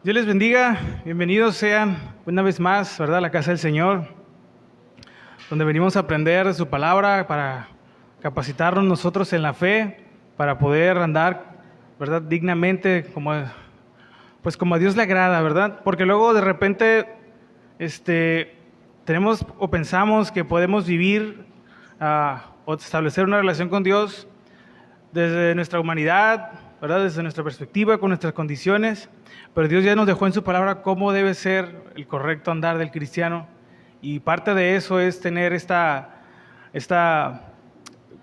Dios les bendiga, bienvenidos sean una vez más, ¿verdad?, a la casa del Señor, donde venimos a aprender de su palabra para capacitarnos nosotros en la fe, para poder andar, ¿verdad?, dignamente, como a Dios le agrada, ¿verdad? Porque luego de repente, tenemos o pensamos que podemos vivir o establecer una relación con Dios desde nuestra humanidad, ¿verdad?, desde nuestra perspectiva, con nuestras condiciones, pero Dios ya nos dejó en su palabra cómo debe ser el correcto andar del cristiano, y parte de eso es tener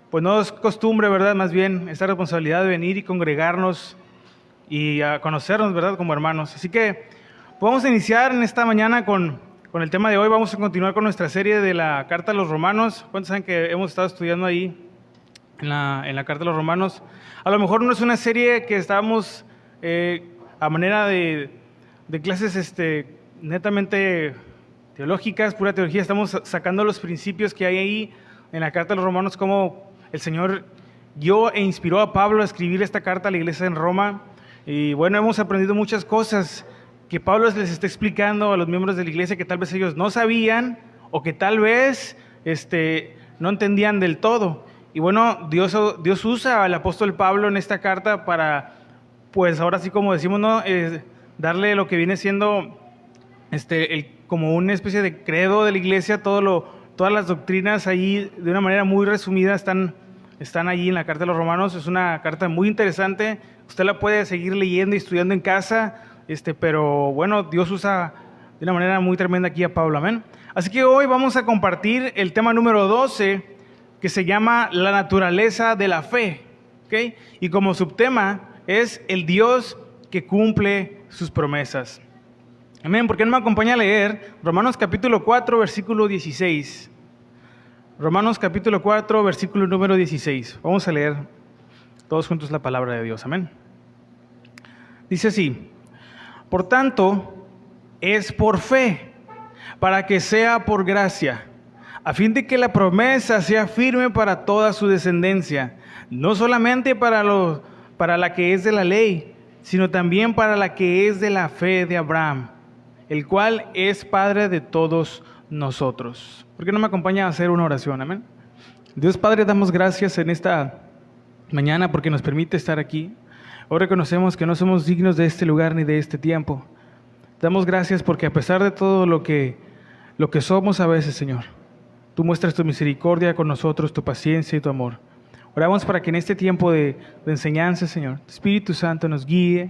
pues no es costumbre, ¿verdad?, más bien esta responsabilidad de venir y congregarnos y a conocernos, ¿verdad?, como hermanos. Así que vamos a iniciar en esta mañana con el tema de hoy. Vamos a continuar con nuestra serie de la Carta a los Romanos. ¿Cuántos saben que hemos estado estudiando ahí en la Carta a los Romanos? A lo mejor no es una serie que estábamos a manera de clases netamente teológicas, pura teología. Estamos sacando los principios que hay ahí en la Carta a los Romanos, como el Señor guió e inspiró a Pablo a escribir esta carta a la iglesia en Roma. Y bueno, hemos aprendido muchas cosas que Pablo les está explicando a los miembros de la iglesia que tal vez ellos no sabían o que tal vez no entendían del todo. Y bueno, Dios usa al apóstol Pablo en esta carta para, pues ahora sí, como decimos, ¿no?, darle lo que viene siendo como una especie de credo de la iglesia. Todas las doctrinas ahí, de una manera muy resumida, están ahí en la Carta de los Romanos. Es una carta muy interesante. Usted la puede seguir leyendo y estudiando en casa, pero bueno, Dios usa de una manera muy tremenda aquí a Pablo, amén. Así que hoy vamos a compartir el tema número 12, que se llama la naturaleza de la fe, ¿ok? Y como subtema es el Dios que cumple sus promesas. Amén. ¿Por qué no me acompaña a leer Romanos capítulo 4, versículo 16? Romanos capítulo 4, versículo número 16. Vamos a leer todos juntos la palabra de Dios. Amén. Dice así: por tanto, es por fe, para que sea por gracia, a fin de que la promesa sea firme para toda su descendencia, no solamente para la que es de la ley, sino también para la que es de la fe de Abraham, el cual es Padre de todos nosotros. ¿Por qué no me acompaña a hacer una oración? Amén. Dios Padre, damos gracias en esta mañana porque nos permite estar aquí. Hoy reconocemos que no somos dignos de este lugar ni de este tiempo. Damos gracias porque a pesar de todo lo que somos a veces, Señor, Tú muestras tu misericordia con nosotros, tu paciencia y tu amor. Oramos para que en este tiempo de enseñanza, Señor, tu Espíritu Santo nos guíe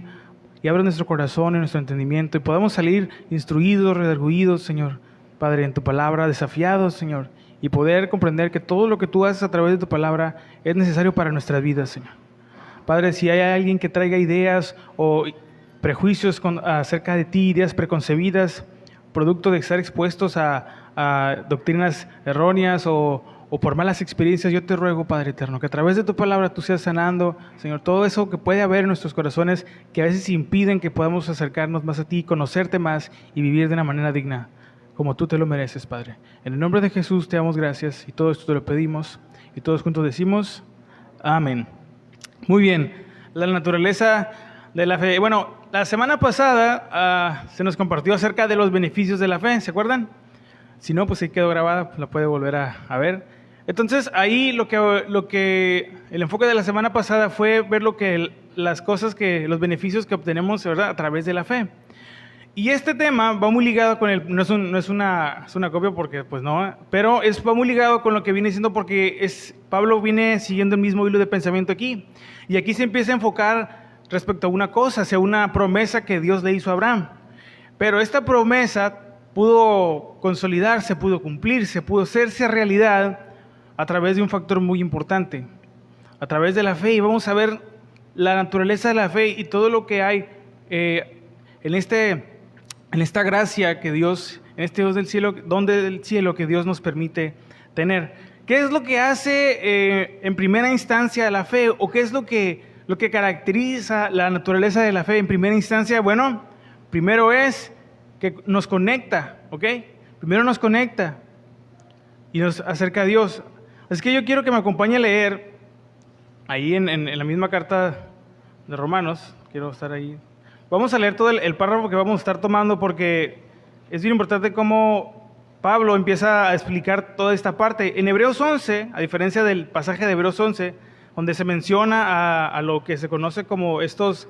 y abra nuestro corazón y nuestro entendimiento, y podamos salir instruidos, redarguidos, Señor, Padre, en tu palabra, desafiados, Señor, y poder comprender que todo lo que tú haces a través de tu palabra es necesario para nuestras vidas, Señor. Padre, si hay alguien que traiga ideas o prejuicios acerca de ti, ideas preconcebidas, producto de estar expuestos a doctrinas erróneas o por malas experiencias, yo te ruego, Padre eterno, que a través de tu palabra tú seas sanando, Señor, todo eso que puede haber en nuestros corazones que a veces impiden que podamos acercarnos más a ti, conocerte más y vivir de una manera digna, como tú te lo mereces, Padre. En el nombre de Jesús te damos gracias y todo esto te lo pedimos y todos juntos decimos amén. Muy bien, la naturaleza de la fe. Bueno, la semana pasada se nos compartió acerca de los beneficios de la fe, ¿se acuerdan? Si no, pues ahí quedó grabada, la puede volver a ver. Entonces, ahí el enfoque de la semana pasada fue ver los beneficios que obtenemos, ¿verdad?, a través de la fe. Y este tema va muy ligado con no es una copia porque pues no, pero va muy ligado con lo que viene siendo, porque Pablo viene siguiendo el mismo hilo de pensamiento aquí. Y aquí se empieza a enfocar respecto a una cosa, hacia una promesa que Dios le hizo a Abraham. Pero esta promesa pudo consolidarse, pudo cumplirse, pudo hacerse realidad a través de un factor muy importante, a través de la fe. Y vamos a ver la naturaleza de la fe y todo lo que hay en esta gracia que Dios, en este don del cielo que Dios nos permite tener. ¿Qué es lo que hace en primera instancia la fe? ¿O qué es lo que caracteriza la naturaleza de la fe en primera instancia? Bueno, primero es que nos conecta, ¿ok? Primero nos conecta y nos acerca a Dios. Así que yo quiero que me acompañe a leer ahí en la misma carta de Romanos. Quiero estar ahí Vamos a leer todo el párrafo que vamos a estar tomando porque es bien importante cómo Pablo empieza a explicar toda esta parte. En Hebreos 11, a diferencia del pasaje de Hebreos 11, donde se menciona a lo que se conoce como estos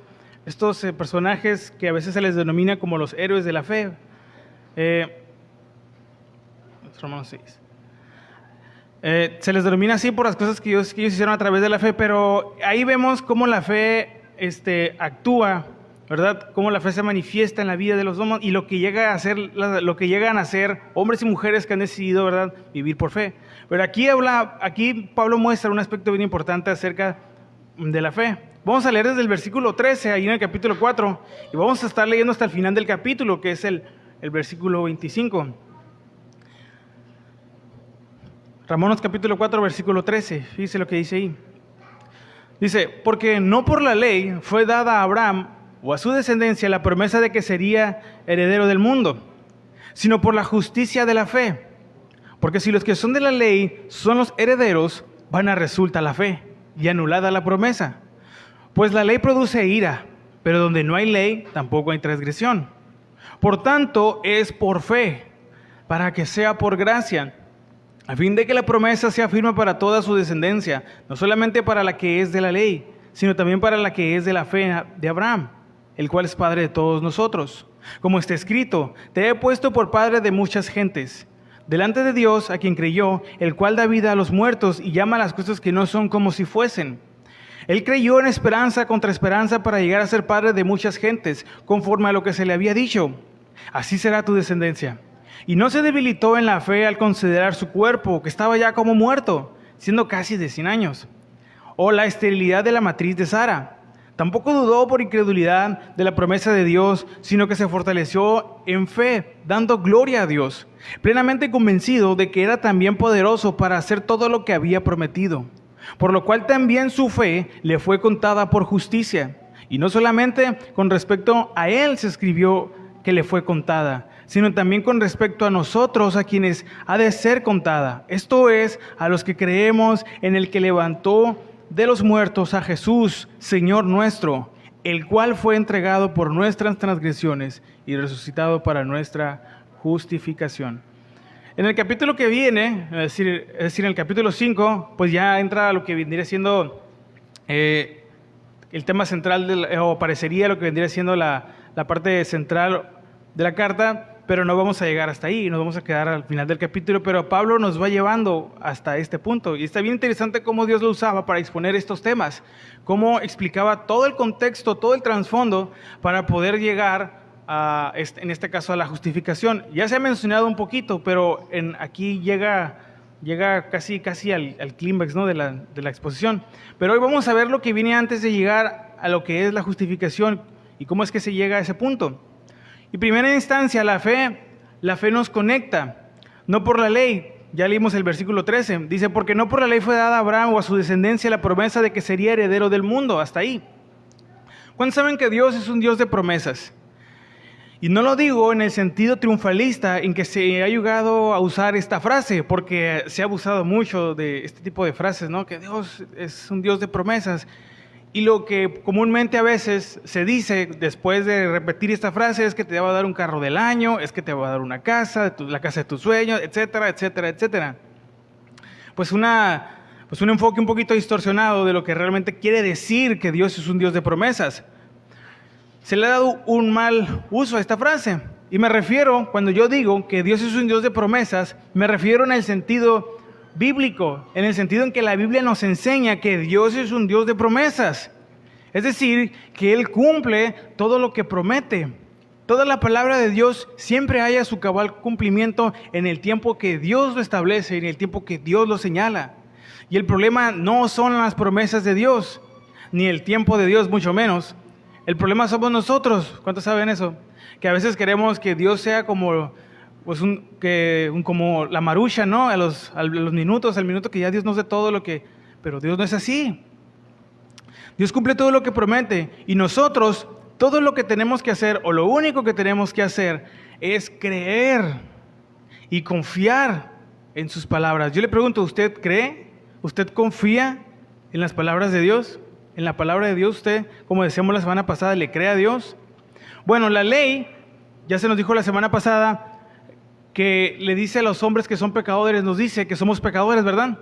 personajes que a veces se les denomina como los héroes de la fe. Romanos 6. Se les denomina así por las cosas que ellos hicieron a través de la fe, pero ahí vemos cómo la fe actúa, ¿verdad? Cómo la fe se manifiesta en la vida de los hombres y lo que llegan a ser hombres y mujeres que han decidido, ¿verdad?, vivir por fe. Pero aquí Pablo muestra un aspecto bien importante acerca de la fe. Vamos a leer desde el versículo 13, ahí en el capítulo 4, y vamos a estar leyendo hasta el final del capítulo, que es el versículo 25. Romanos capítulo 4, versículo 13, fíjese lo que dice ahí. Dice, porque no por la ley fue dada a Abraham o a su descendencia la promesa de que sería heredero del mundo, sino por la justicia de la fe. Porque si los que son de la ley son los herederos, vana resulta la fe y anulada la promesa. Pues la ley produce ira, pero donde no hay ley tampoco hay transgresión. Por tanto, es por fe, para que sea por gracia, a fin de que la promesa sea firme para toda su descendencia, no solamente para la que es de la ley, sino también para la que es de la fe de Abraham, el cual es padre de todos nosotros. Como está escrito, te he puesto por padre de muchas gentes, delante de Dios a quien creyó, el cual da vida a los muertos y llama a las cosas que no son como si fuesen. Él creyó en esperanza contra esperanza para llegar a ser padre de muchas gentes, conforme a lo que se le había dicho. Así será tu descendencia. Y no se debilitó en la fe al considerar su cuerpo, que estaba ya como muerto, siendo casi de 100 años. O la esterilidad de la matriz de Sara. Tampoco dudó por incredulidad de la promesa de Dios, sino que se fortaleció en fe, dando gloria a Dios, plenamente convencido de que era también poderoso para hacer todo lo que había prometido. Por lo cual también su fe le fue contada por justicia. Y no solamente con respecto a él se escribió que le fue contada, sino también con respecto a nosotros, a quienes ha de ser contada. Esto es, a los que creemos en el que levantó de los muertos a Jesús, Señor nuestro, el cual fue entregado por nuestras transgresiones y resucitado para nuestra justificación. En el capítulo que viene, es decir, en el capítulo 5, pues ya entra lo que vendría siendo el tema central, o parecería lo que vendría siendo la parte central de la carta, pero no vamos a llegar hasta ahí, nos vamos a quedar al final del capítulo, pero Pablo nos va llevando hasta este punto, y está bien interesante cómo Dios lo usaba para exponer estos temas, cómo explicaba todo el contexto, todo el trasfondo, para poder llegar en este caso a la justificación. Ya se ha mencionado un poquito, pero aquí llega casi al clímax, ¿no?, de la exposición. Pero hoy vamos a ver lo que viene antes de llegar a lo que es la justificación y cómo es que se llega a ese punto. En primera instancia, la fe nos conecta, no por la ley. Ya leímos el versículo 13, dice, porque no por la ley fue dada a Abraham o a su descendencia la promesa de que sería heredero del mundo, hasta ahí. ¿Cuántos saben que Dios es un Dios de promesas? Y no lo digo en el sentido triunfalista en que se ha llegado a usar esta frase, porque se ha abusado mucho de este tipo de frases, ¿no? Que Dios es un Dios de promesas. Y lo que comúnmente a veces se dice después de repetir esta frase es que te va a dar un carro del año, es que te va a dar una casa, la casa de tus sueños, etcétera, etcétera, etcétera. Pues un enfoque un poquito distorsionado de lo que realmente quiere decir que Dios es un Dios de promesas. Se le ha dado un mal uso a esta frase. Y me refiero, cuando yo digo que Dios es un Dios de promesas, me refiero en el sentido bíblico, en el sentido en que la Biblia nos enseña que Dios es un Dios de promesas. Es decir, que Él cumple todo lo que promete. Toda la palabra de Dios siempre haya su cabal cumplimiento en el tiempo que Dios lo establece, en el tiempo que Dios lo señala. Y el problema no son las promesas de Dios, ni el tiempo de Dios, mucho menos. El problema somos nosotros. ¿Cuántos saben eso? Que a veces queremos que Dios sea como como la marucha, ¿no? A los minutos, al minuto que ya Dios nos dé todo lo que... Pero Dios no es así. Dios cumple todo lo que promete. Y nosotros, todo lo que tenemos que hacer, o lo único que tenemos que hacer, es creer y confiar en sus palabras. Yo le pregunto, ¿usted cree? ¿Usted confía en las palabras de Dios? ¿En la palabra de Dios usted, como decíamos la semana pasada, le cree a Dios? Bueno, la ley, ya se nos dijo la semana pasada, que le dice a los hombres que son pecadores, nos dice que somos pecadores, ¿verdad?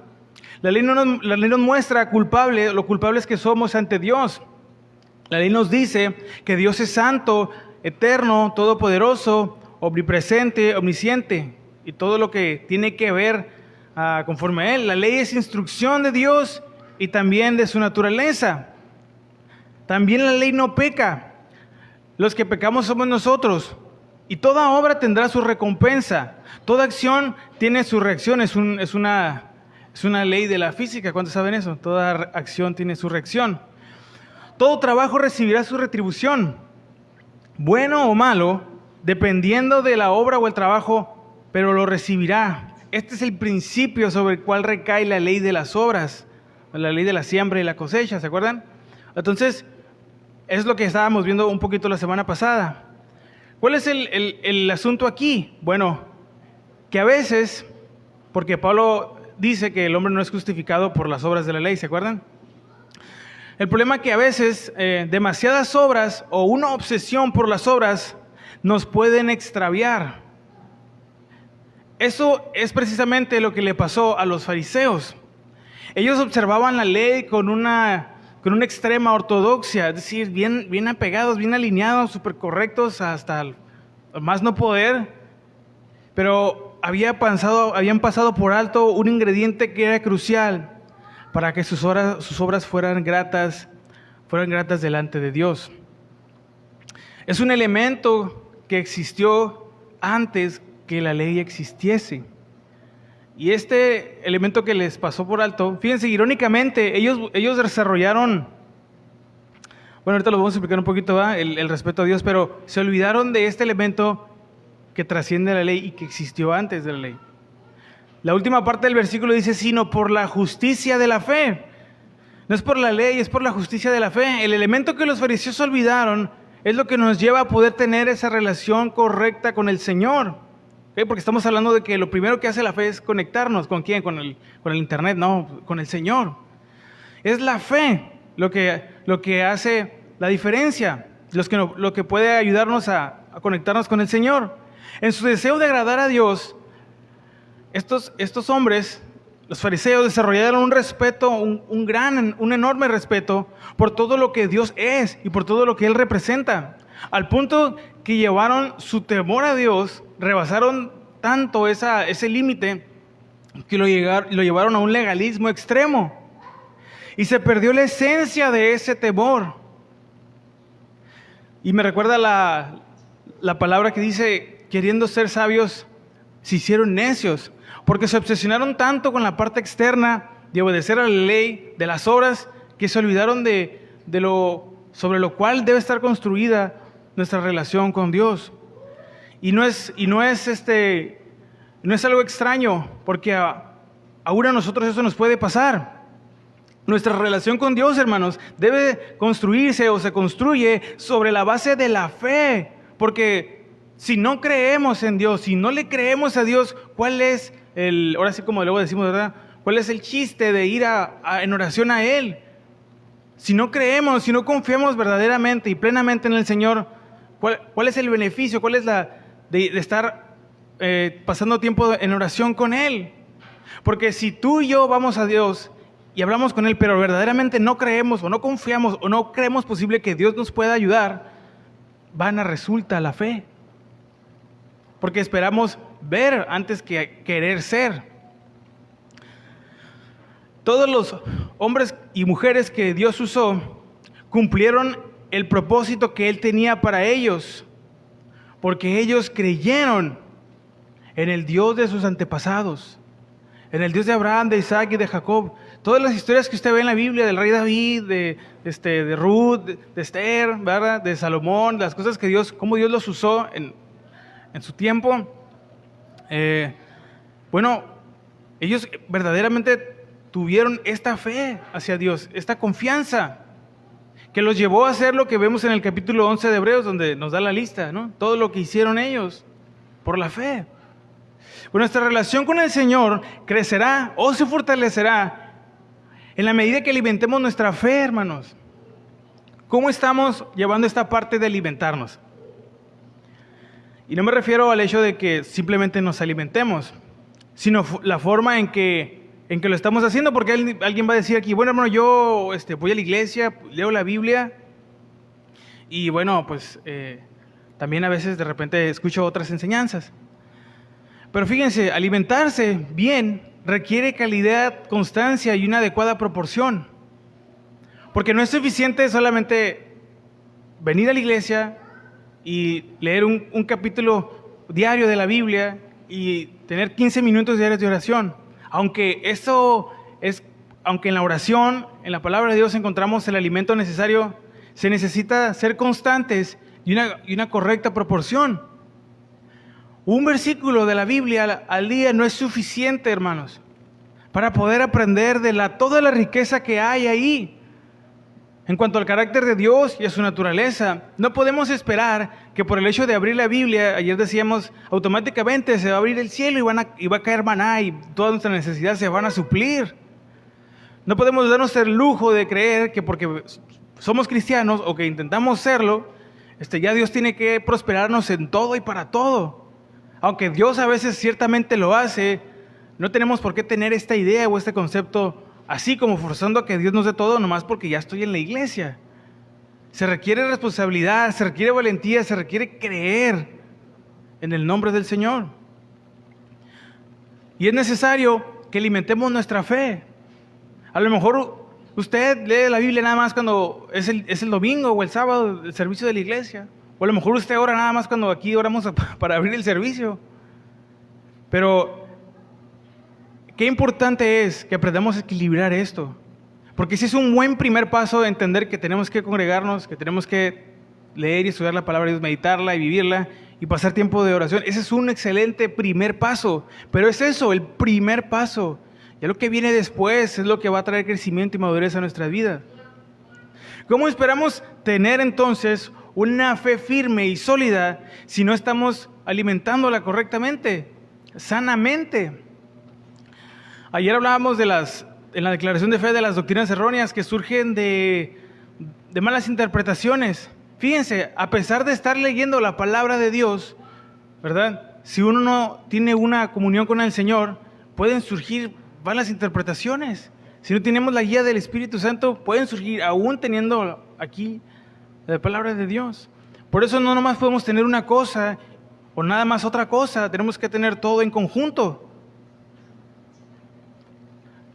La ley nos muestra lo culpables que somos ante Dios. La ley nos dice que Dios es santo, eterno, todopoderoso, omnipresente, omnisciente, y todo lo que tiene que ver conforme a Él. La ley es instrucción de Dios y también de su naturaleza. También la ley no peca. Los que pecamos somos nosotros. Y toda obra tendrá su recompensa. Toda acción tiene su reacción. Es una ley de la física. ¿Cuántos saben eso? Toda acción tiene su reacción. Todo trabajo recibirá su retribución, bueno o malo, dependiendo de la obra o el trabajo, pero lo recibirá. Este es el principio sobre el cual recae la ley de las obras, la ley de la siembra y la cosecha, ¿se acuerdan? Entonces, es lo que estábamos viendo un poquito la semana pasada. ¿Cuál es el asunto aquí? Bueno, que a veces, porque Pablo dice que el hombre no es justificado por las obras de la ley, ¿se acuerdan? El problema es que a veces demasiadas obras o una obsesión por las obras nos pueden extraviar. Eso es precisamente lo que le pasó a los fariseos. Ellos observaban la ley con una extrema ortodoxia, es decir, bien apegados, bien alineados, súper correctos hasta el más no poder, pero habían pasado por alto un ingrediente que era crucial para que sus obras fueran gratas delante de Dios. Es un elemento que existió antes que la ley existiese. Y este elemento que les pasó por alto, fíjense, irónicamente, ellos desarrollaron, bueno, ahorita lo vamos a explicar un poquito, el respeto a Dios, pero se olvidaron de este elemento que trasciende la ley y que existió antes de la ley. La última parte del versículo dice, sino por la justicia de la fe. No es por la ley, es por la justicia de la fe. El elemento que los fariseos olvidaron es lo que nos lleva a poder tener esa relación correcta con el Señor. ¿Okay? Porque estamos hablando de que lo primero que hace la fe es conectarnos. ¿Con quién? Con el internet, no, con el Señor. Es la fe lo que hace la diferencia, lo que puede ayudarnos a conectarnos con el Señor. En su deseo de agradar a Dios, estos hombres, los fariseos, desarrollaron un respeto, un enorme respeto por todo lo que Dios es y por todo lo que Él representa, al punto que llevaron su temor a Dios, rebasaron tanto ese límite que lo llevaron a un legalismo extremo y se perdió la esencia de ese temor. Y me recuerda la palabra que dice, queriendo ser sabios, se hicieron necios, porque se obsesionaron tanto con la parte externa de obedecer a la ley, de las obras, que se olvidaron sobre lo cual debe estar construida nuestra relación con Dios. Y no es algo extraño, porque aún a nosotros eso nos puede pasar. Nuestra relación con Dios, hermanos, debe construirse o se construye sobre la base de la fe, porque si no creemos en Dios, si no le creemos a Dios, ¿cuál es ahora sí como luego decimos, ¿verdad? ¿Cuál es el chiste de ir en oración a Él? Si no creemos, si no confiamos verdaderamente y plenamente en el Señor, ¿cuál es el beneficio? ¿Cuál es de estar pasando tiempo en oración con Él? Porque si tú y yo vamos a Dios y hablamos con Él, pero verdaderamente no creemos o no confiamos o no creemos posible que Dios nos pueda ayudar, vana resulta la fe. Porque esperamos ver antes que querer ser. Todos los hombres y mujeres que Dios usó cumplieron el propósito que Él tenía para ellos, porque ellos creyeron en el Dios de sus antepasados, en el Dios de Abraham, de Isaac y de Jacob. Todas las historias que usted ve en la Biblia del rey David, de Ruth, de Esther, ¿verdad? De Salomón, las cosas que cómo Dios los usó en su tiempo, ellos verdaderamente tuvieron esta fe hacia Dios, esta confianza, que los llevó a hacer lo que vemos en el capítulo 11 de Hebreos, donde nos da la lista, ¿no? Todo lo que hicieron ellos, por la fe. Nuestra relación con el Señor crecerá o se fortalecerá en la medida que alimentemos nuestra fe, hermanos. ¿Cómo estamos llevando esta parte de alimentarnos? Y no me refiero al hecho de que simplemente nos alimentemos, sino la forma en que lo estamos haciendo, porque alguien va a decir aquí, bueno, hermano, yo voy a la iglesia, leo la Biblia, y bueno, pues también a veces de repente escucho otras enseñanzas. Pero fíjense, alimentarse bien requiere calidad, constancia y una adecuada proporción. Porque no es suficiente solamente venir a la iglesia y leer un capítulo diario de la Biblia y tener 15 minutos diarios de oración. Aunque en la oración, en la palabra de Dios encontramos el alimento necesario, se necesita ser constantes y una correcta proporción. Un versículo de la Biblia al día no es suficiente, hermanos, para poder aprender de toda la riqueza que hay ahí. En cuanto al carácter de Dios y a su naturaleza, no podemos esperar que por el hecho de abrir la Biblia, ayer decíamos, automáticamente se va a abrir el cielo y va a caer maná y todas nuestras necesidades se van a suplir. No podemos darnos el lujo de creer que porque somos cristianos o que intentamos serlo, ya Dios tiene que prosperarnos en todo y para todo. Aunque Dios a veces ciertamente lo hace, no tenemos por qué tener esta idea o este concepto así como forzando a que Dios nos dé todo nomás porque ya estoy en la iglesia. Se requiere responsabilidad, se requiere valentía, se requiere creer en el nombre del Señor. Y es necesario que alimentemos nuestra fe. A lo mejor usted lee la Biblia nada más cuando es el domingo o el sábado, el servicio de la iglesia. O a lo mejor usted ora nada más cuando aquí oramos para abrir el servicio. Pero qué importante es que aprendamos a equilibrar esto. Porque si es un buen primer paso de entender que tenemos que congregarnos, que tenemos que leer y estudiar la palabra de Dios, meditarla y vivirla y pasar tiempo de oración. Ese es un excelente primer paso. Pero es eso, el primer paso. Ya lo que viene después es lo que va a traer crecimiento y madurez a nuestra vida. ¿Cómo esperamos tener entonces una fe firme y sólida si no estamos alimentándola correctamente, sanamente? Ayer hablábamos en la declaración de fe de las doctrinas erróneas que surgen de malas interpretaciones. Fíjense, a pesar de estar leyendo la palabra de Dios, ¿verdad? Si uno no tiene una comunión con el Señor, pueden surgir malas interpretaciones. Si no tenemos la guía del Espíritu Santo, pueden surgir aún teniendo aquí la palabra de Dios. Por eso no nomás podemos tener una cosa o nada más otra cosa, tenemos que tener todo en conjunto.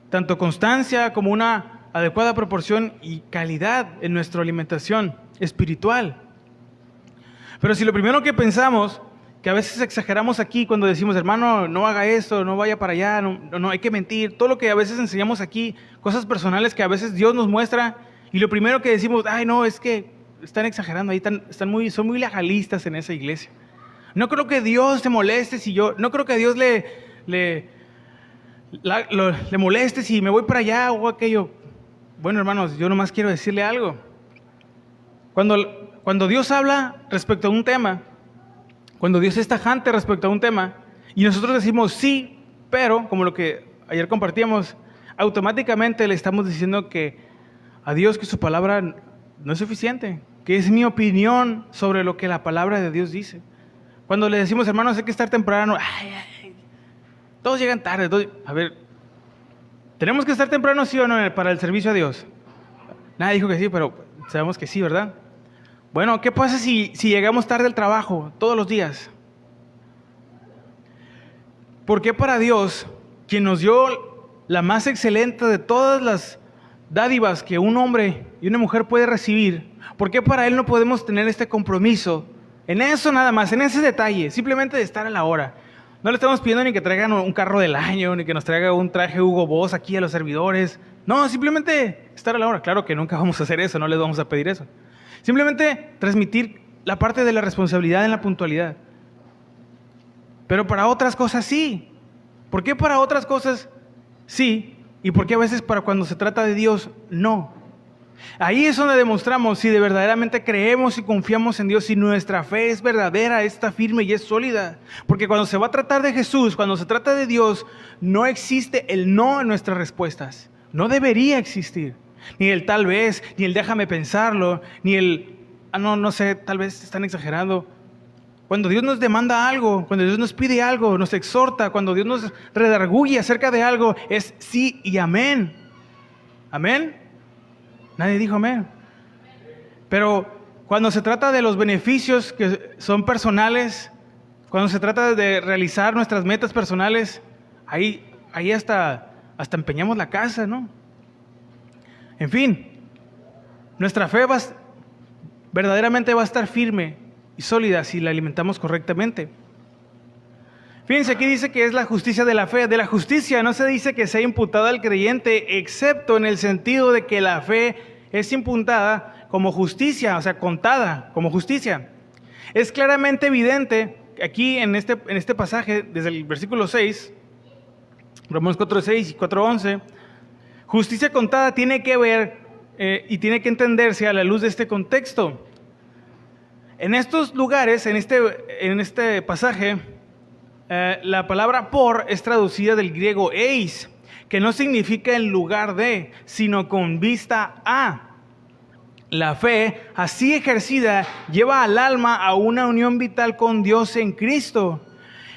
Tanto constancia como una adecuada proporción y calidad en nuestra alimentación espiritual. Pero si lo primero que pensamos, que a veces exageramos aquí cuando decimos, hermano, no haga esto, no vaya para allá, no hay que mentir, todo lo que a veces enseñamos aquí, cosas personales que a veces Dios nos muestra, y lo primero que decimos, ay no, es que están exagerando, ahí son muy legalistas en esa iglesia. No creo que Dios se moleste no creo que Dios le moleste si me voy para allá o aquello. Bueno, hermanos, yo nomás quiero decirle algo. Cuando Dios habla respecto a un tema, cuando Dios es tajante respecto a un tema, y nosotros decimos sí, pero, como lo que ayer compartíamos, automáticamente le estamos diciendo que a Dios que su palabra no es suficiente, que es mi opinión sobre lo que la palabra de Dios dice. Cuando le decimos, hermanos, hay que estar temprano, todos llegan tarde. A ver, ¿tenemos que estar temprano, sí o no, para el servicio a Dios? Nadie dijo que sí, pero sabemos que sí, ¿verdad? Bueno, ¿qué pasa si llegamos tarde al trabajo todos los días? ¿Por qué para Dios, quien nos dio la más excelente de todas las dádivas que un hombre y una mujer puede recibir, por qué para Él no podemos tener este compromiso? En eso nada más, en ese detalle, simplemente de estar a la hora. No le estamos pidiendo ni que traigan un carro del año, ni que nos traiga un traje Hugo Boss aquí a los servidores. No, simplemente estar a la hora. Claro que nunca vamos a hacer eso, no les vamos a pedir eso. Simplemente transmitir la parte de la responsabilidad en la puntualidad. Pero para otras cosas sí. ¿Por qué para otras cosas sí? ¿Y por qué a veces para cuando se trata de Dios no? Ahí es donde demostramos si de verdaderamente creemos y confiamos en Dios, si nuestra fe es verdadera, está firme y es sólida. Porque cuando se va a tratar de Jesús, cuando se trata de Dios, no existe el no en nuestras respuestas. No debería existir. Ni el tal vez, ni el déjame pensarlo, ni el, no sé, tal vez están exagerando. Cuando Dios nos demanda algo, cuando Dios nos pide algo, nos exhorta, cuando Dios nos redarguye acerca de algo, es sí y amén. ¿Amén? Nadie dijo amén. Pero cuando se trata de los beneficios que son personales, cuando se trata de realizar nuestras metas personales, ahí hasta empeñamos la casa, ¿no? En fin, nuestra fe verdaderamente va a estar firme y sólida si la alimentamos correctamente. Fíjense, aquí dice que es la justicia de la fe. De la justicia no se dice que sea imputada al creyente, excepto en el sentido de que la fe es imputada como justicia, o sea, contada como justicia. Es claramente evidente aquí en este pasaje, desde el versículo 6, Romanos 4:6 y 4:11, justicia contada tiene que ver y tiene que entenderse a la luz de este contexto. En estos lugares, en este pasaje, la palabra por es traducida del griego eis, que no significa en lugar de, sino con vista a. La fe, así ejercida, lleva al alma a una unión vital con Dios en Cristo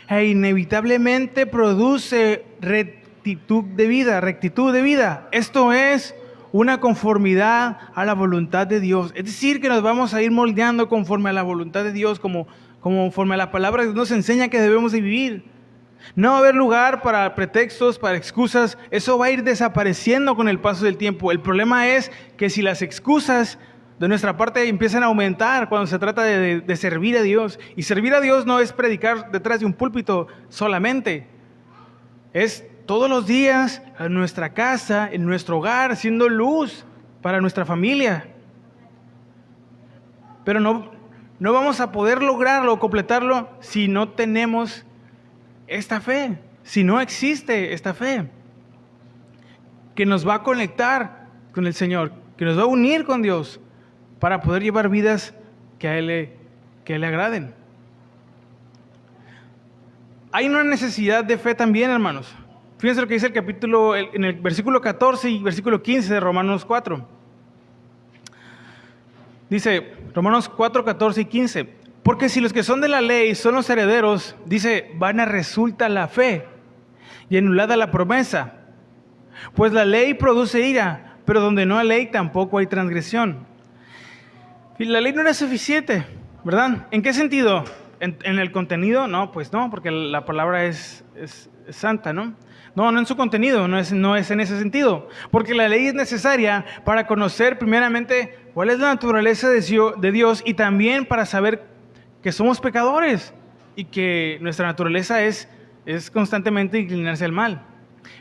e inevitablemente produce rectitud de vida. Esto es una conformidad a la voluntad de Dios. Es decir, que nos vamos a ir moldeando conforme a la voluntad de Dios, conforme a la palabra que nos enseña que debemos de vivir. No va a haber lugar para pretextos, para excusas. Eso va a ir desapareciendo con el paso del tiempo. El problema es que si las excusas de nuestra parte empiezan a aumentar cuando se trata de servir a Dios. Y servir a Dios no es predicar detrás de un púlpito solamente. Es todos los días en nuestra casa, en nuestro hogar, siendo luz para nuestra familia. Pero no vamos a poder lograrlo, completarlo, si no tenemos esta fe, si no existe esta fe que nos va a conectar con el Señor, que nos va a unir con Dios para poder llevar vidas que a Él le agraden. Hay una necesidad de fe también, hermanos. Fíjense lo que dice el capítulo, en el versículo 14 y versículo 15 de Romanos 4. Dice, Romanos 4, 14 y 15. Porque si los que son de la ley son los herederos, dice, vana resulta la fe y anulada la promesa. Pues la ley produce ira, pero donde no hay ley tampoco hay transgresión. Y la ley no era suficiente, ¿verdad? ¿En qué sentido? ¿En el contenido? No, pues no, porque la palabra es santa, ¿no? No en su contenido, no es en ese sentido. Porque la ley es necesaria para conocer primeramente cuál es la naturaleza de Dios y también para saber que somos pecadores y que nuestra naturaleza es constantemente inclinarse al mal.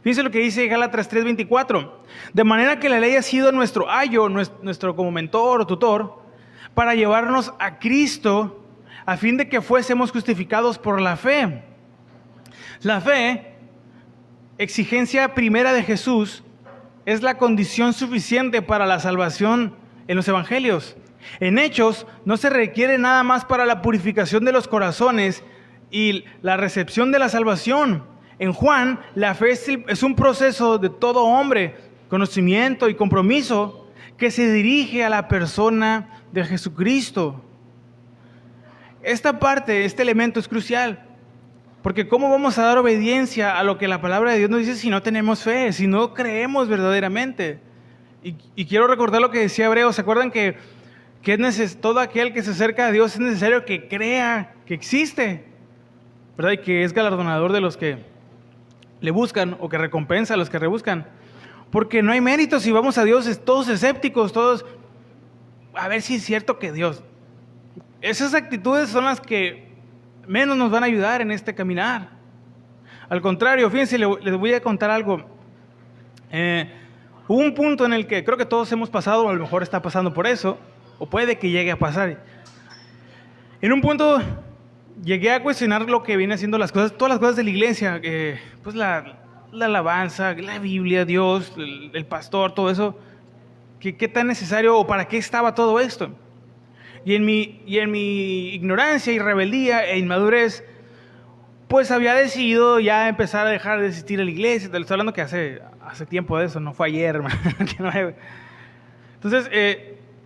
Fíjense lo que dice Gálatas 3:24. De manera que la ley ha sido nuestro ayo, nuestro como mentor o tutor, para llevarnos a Cristo a fin de que fuésemos justificados por la fe. La fe, exigencia primera de Jesús, es la condición suficiente para la salvación en los evangelios. En Hechos no se requiere nada más para la purificación de los corazones y la recepción de la salvación. En Juan, la fe es un proceso de todo hombre, conocimiento y compromiso que se dirige a la persona de Jesucristo. Esta parte, este elemento es crucial, porque ¿cómo vamos a dar obediencia a lo que la palabra de Dios nos dice si no tenemos fe, si no creemos verdaderamente? Y quiero recordar lo que decía Hebreos. ¿Se acuerdan que todo aquel que se acerca a Dios es necesario que crea que existe, ¿verdad? Y que es galardonador de los que le buscan, o que recompensa a los que rebuscan. Porque no hay mérito si vamos a Dios todos escépticos, todos, a ver si es cierto que Dios. Esas actitudes son las que menos nos van a ayudar en este caminar. Al contrario, fíjense, les voy a contar algo. Hubo un punto en el que creo que todos hemos pasado, o a lo mejor está pasando por eso, o puede que llegue a pasar. En un punto llegué a cuestionar lo que viene haciendo todas las cosas de la iglesia, pues la alabanza, la Biblia, Dios, el pastor, todo eso. ¿Qué tan necesario o para qué estaba todo esto? Y en mi ignorancia y rebeldía e inmadurez, pues había decidido ya empezar a dejar de asistir a la iglesia. Te lo estoy hablando que hace tiempo de eso, no fue ayer, hermano. Entonces,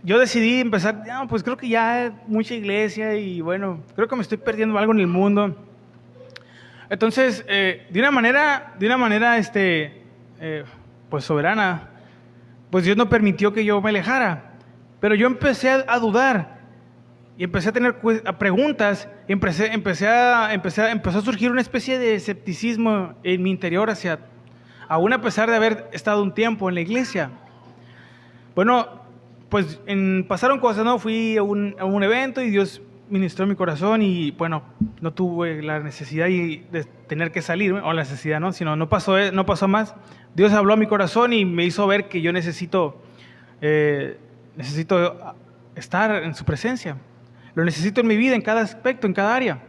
yo decidí empezar, no, pues creo que ya mucha iglesia y bueno, creo que me estoy perdiendo algo en el mundo. Entonces, de una manera, pues soberana, pues Dios no permitió que yo me alejara. Pero yo empecé a dudar y empecé a tener preguntas. Y empezó a surgir una especie de escepticismo en mi interior aún a pesar de haber estado un tiempo en la iglesia. Bueno, pues pasaron cosas, ¿no? Fui a un evento y Dios ministró mi corazón y bueno, no tuve la necesidad de tener que salir, o la necesidad, ¿no? Sino no pasó más. Dios habló a mi corazón y me hizo ver que yo necesito estar en su presencia. Lo necesito en mi vida, en cada aspecto, en cada área.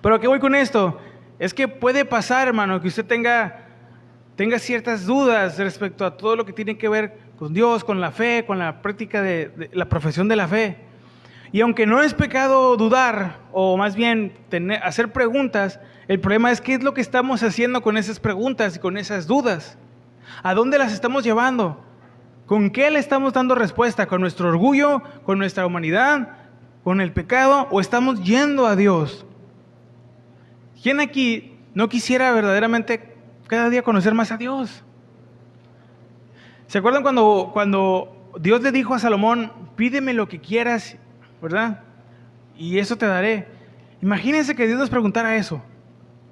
Pero ¿a qué voy con esto? Es que puede pasar, hermano, que usted tenga ciertas dudas respecto a todo lo que tiene que ver con Dios, con la fe, con la práctica de la profesión de la fe. Y aunque no es pecado dudar, o más bien hacer preguntas, el problema es qué es lo que estamos haciendo con esas preguntas y con esas dudas. ¿A dónde las estamos llevando? ¿Con qué le estamos dando respuesta? ¿Con nuestro orgullo? ¿Con nuestra humanidad? ¿Con el pecado? ¿O estamos yendo a Dios? ¿Quién aquí no quisiera verdaderamente cada día conocer más a Dios? ¿Se acuerdan cuando Dios le dijo a Salomón, pídeme lo que quieras, ¿verdad? Y eso te daré. Imagínense que Dios nos preguntara eso.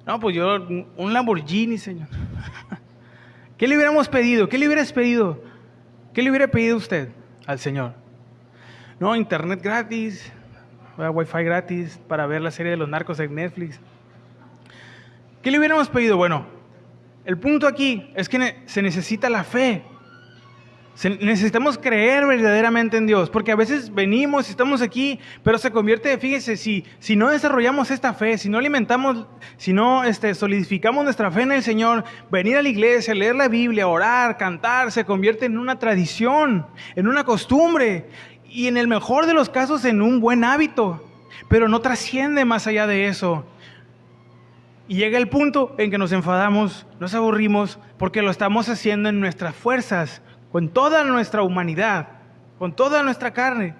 No, pues yo, un Lamborghini, Señor. ¿Qué le hubiéramos pedido? ¿Qué le hubieras pedido? ¿Qué le hubiera pedido usted al Señor? No, internet gratis, wifi gratis para ver la serie de los narcos en Netflix. ¿Qué le hubiéramos pedido? Bueno, el punto aquí es que se necesita la fe. Necesitamos creer verdaderamente en Dios, porque a veces venimos y estamos aquí, pero se convierte, fíjese, si no desarrollamos esta fe, si no alimentamos, si no solidificamos nuestra fe en el Señor, venir a la iglesia, leer la Biblia, orar, cantar, se convierte en una tradición, en una costumbre, y en el mejor de los casos en un buen hábito, pero no trasciende más allá de eso. Y llega el punto en que nos enfadamos, nos aburrimos, porque lo estamos haciendo en nuestras fuerzas, con toda nuestra humanidad, con toda nuestra carne,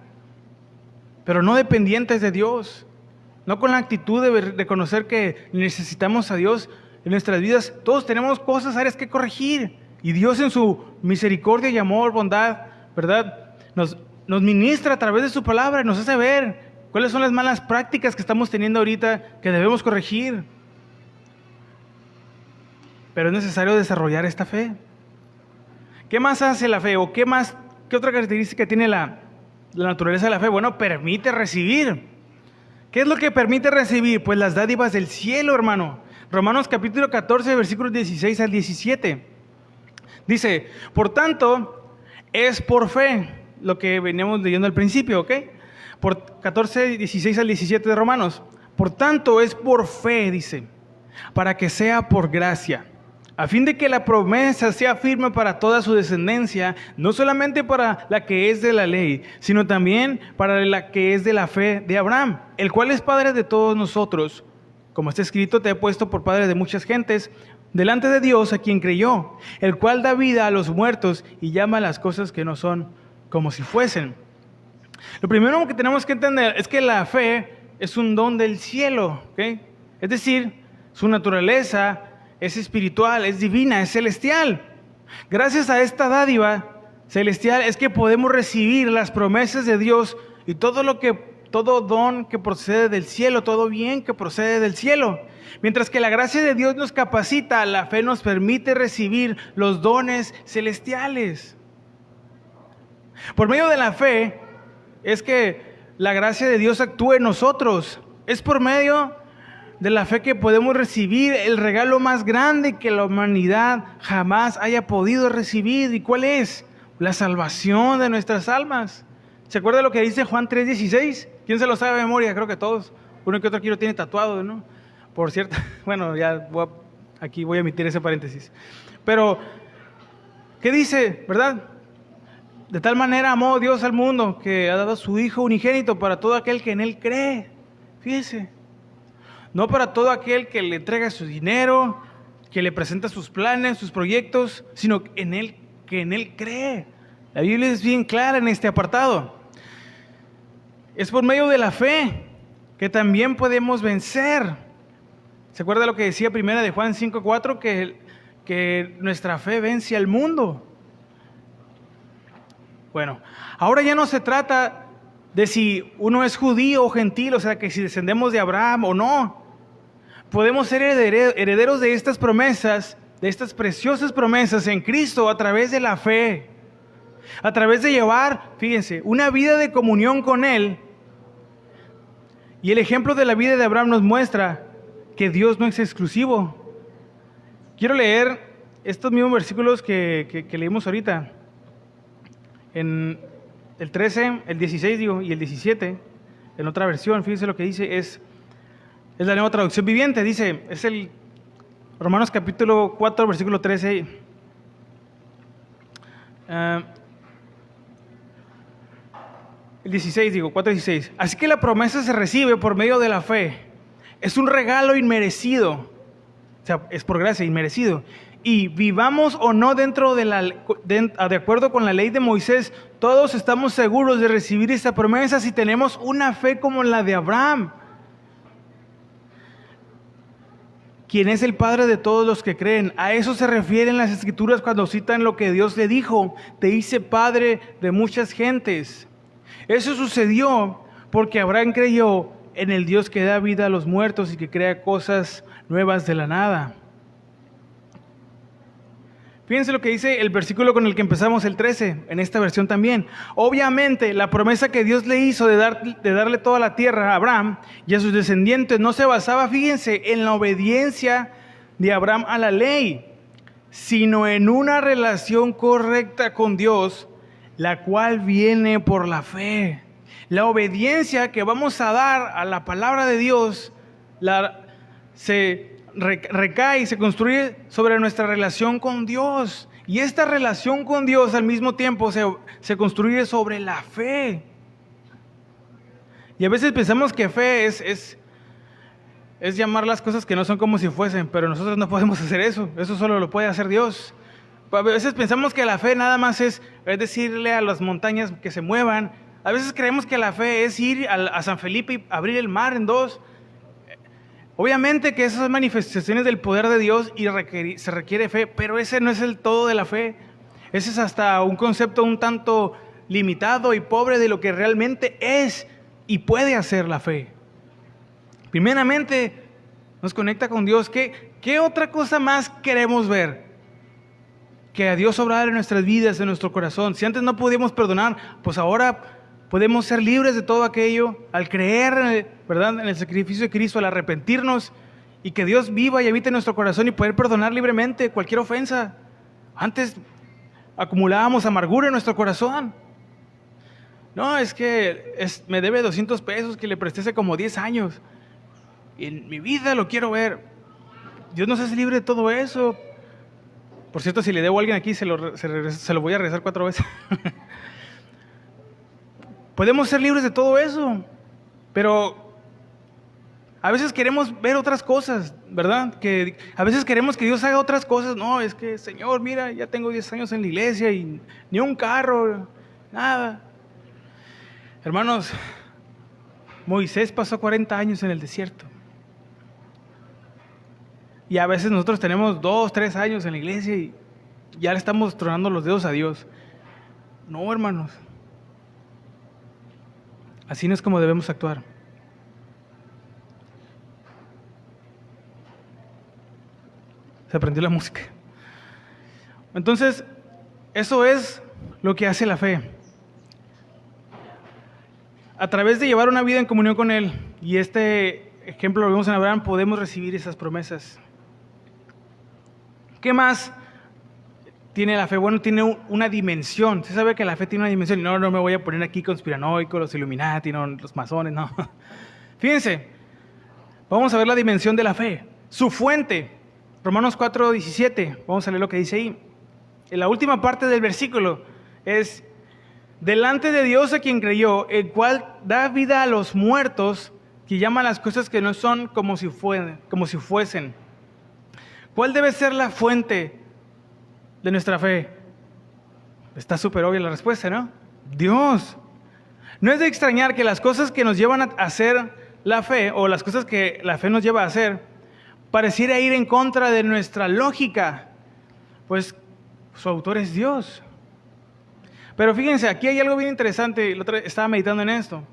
pero no dependientes de Dios, no con la actitud de reconocer que necesitamos a Dios en nuestras vidas. Todos tenemos cosas, áreas que corregir, y Dios en su misericordia y amor, bondad, ¿verdad? Nos ministra a través de su palabra y nos hace ver cuáles son las malas prácticas que estamos teniendo ahorita que debemos corregir. Pero es necesario desarrollar esta fe. ¿Qué más hace la fe? ¿O qué otra característica tiene la naturaleza de la fe? Bueno, permite recibir. ¿Qué es lo que permite recibir? Pues las dádivas del cielo, hermano. Romanos capítulo 14, versículos 16 al 17. Dice, por tanto, es por fe, lo que veníamos leyendo al principio, ¿ok? Por 14, 16 al 17 de Romanos. Por tanto, es por fe, dice, para que sea por gracia, a fin de que la promesa sea firme para toda su descendencia, no solamente para la que es de la ley, sino también para la que es de la fe de Abraham, el cual es padre de todos nosotros. Como está escrito, te he puesto por padre de muchas gentes, delante de Dios a quien creyó, el cual da vida a los muertos y llama a las cosas que no son como si fuesen. Lo primero que tenemos que entender es que la fe es un don del cielo, ¿ok? Es decir, su naturaleza es espiritual, es divina, es celestial. Gracias a esta dádiva celestial es que podemos recibir las promesas de Dios y todo don que procede del cielo, todo bien que procede del cielo. Mientras que la gracia de Dios nos capacita, la fe nos permite recibir los dones celestiales. Por medio de la fe es que la gracia de Dios actúa en nosotros. Es por medio de la fe que podemos recibir el regalo más grande que la humanidad jamás haya podido recibir. ¿Y cuál es? La salvación de nuestras almas. ¿Se acuerda lo que dice Juan 3:16? ¿Quién se lo sabe de memoria? Creo que todos. Uno que otro aquí lo tiene tatuado, ¿no? Por cierto, bueno, aquí voy a emitir ese paréntesis. Pero, ¿qué dice, verdad? De tal manera amó Dios al mundo que ha dado a su Hijo unigénito para todo aquel que en Él cree. Fíjese. No para todo aquel que le entrega su dinero, que le presenta sus planes, sus proyectos, sino que en Él cree. La Biblia es bien clara en este apartado. Es por medio de la fe que también podemos vencer. ¿Se acuerda lo que decía primera de Juan 5:4? Que nuestra fe vence al mundo. Bueno, ahora ya no se trata de si uno es judío o gentil, o sea, que si descendemos de Abraham o no. Podemos ser herederos de estas promesas, de estas preciosas promesas en Cristo a través de la fe. A través de llevar, fíjense, una vida de comunión con Él. Y el ejemplo de la vida de Abraham nos muestra que Dios no es exclusivo. Quiero leer estos mismos versículos que leímos ahorita. En el 13, el 16 y el 17, en otra versión, fíjense lo que dice, es la nueva traducción viviente, dice, es el Romanos capítulo 4, versículo 13. El 16, 4:16. Así que la promesa se recibe por medio de la fe. Es un regalo inmerecido. O sea, es por gracia, inmerecido. Y vivamos o no dentro de acuerdo con la ley de Moisés, todos estamos seguros de recibir esta promesa si tenemos una fe como la de Abraham, quien es el padre de todos los que creen. A eso se refieren las escrituras cuando citan lo que Dios le dijo: te hice padre de muchas gentes. Eso sucedió porque Abraham creyó en el Dios que da vida a los muertos y que crea cosas nuevas de la nada. Fíjense lo que dice el versículo con el que empezamos, el 13, en esta versión también. Obviamente, la promesa que Dios le hizo de darle toda la tierra a Abraham y a sus descendientes no se basaba, fíjense, en la obediencia de Abraham a la ley, sino en una relación correcta con Dios, la cual viene por la fe. La obediencia que vamos a dar a la palabra de Dios recae y se construye sobre nuestra relación con Dios. Y esta relación con Dios al mismo tiempo se construye sobre la fe. Y a veces pensamos que fe es llamar las cosas que no son como si fuesen, pero nosotros no podemos hacer eso. Eso solo lo puede hacer Dios. A veces pensamos que la fe nada más es decirle a las montañas que se muevan. A veces creemos que la fe es ir a San Felipe y abrir el mar en dos. Obviamente que esas son manifestaciones del poder de Dios y se requiere fe, pero ese no es el todo de la fe. Ese es hasta un concepto un tanto limitado y pobre de lo que realmente es y puede hacer la fe. Primeramente, nos conecta con Dios. ¿Qué otra cosa más queremos ver? Que a Dios obrar en nuestras vidas, en nuestro corazón. Si antes no podíamos perdonar, pues ahora podemos ser libres de todo aquello al creer, ¿verdad?, en el sacrificio de Cristo, al arrepentirnos y que Dios viva y habite en nuestro corazón y poder perdonar libremente cualquier ofensa. Antes acumulábamos amargura en nuestro corazón. No, es que me debe 200 pesos que le presté hace como 10 años. Y en mi vida lo quiero ver. Dios nos hace libre de todo eso. Por cierto, si le debo a alguien aquí, se lo voy a regresar 4 veces. Podemos ser libres de todo eso, pero a veces queremos ver otras cosas, ¿verdad? Que a veces queremos que Dios haga otras cosas. No, es que, Señor, mira, ya tengo 10 años en la iglesia y ni un carro, nada. Hermanos, Moisés pasó 40 años en el desierto. Y a veces nosotros tenemos 2, 3 años en la iglesia y ya le estamos tronando los dedos a Dios. No, hermanos. Así no es como debemos actuar. Se aprendió la música. Entonces, eso es lo que hace la fe. A través de llevar una vida en comunión con Él, y este ejemplo lo vemos en Abraham, podemos recibir esas promesas. ¿Qué más tiene la fe? Bueno, tiene una dimensión. Usted sabe que la fe tiene una dimensión. No me voy a poner aquí conspiranoico, los Illuminati, no, los masones, no. Fíjense, vamos a ver la dimensión de la fe. Su fuente, Romanos 4:17. Vamos a leer lo que dice ahí. En la última parte del versículo es: delante de Dios a quien creyó, el cual da vida a los muertos, que llama las cosas que no son como si fuesen. ¿Cuál debe ser la fuente de nuestra fe? Está súper obvia la respuesta, ¿no? Dios. No es de extrañar que las cosas que nos llevan a hacer la fe, o las cosas que la fe nos lleva a hacer, pareciera ir en contra de nuestra lógica, pues su autor es Dios. Pero fíjense, aquí hay algo bien interesante, estaba meditando en esto.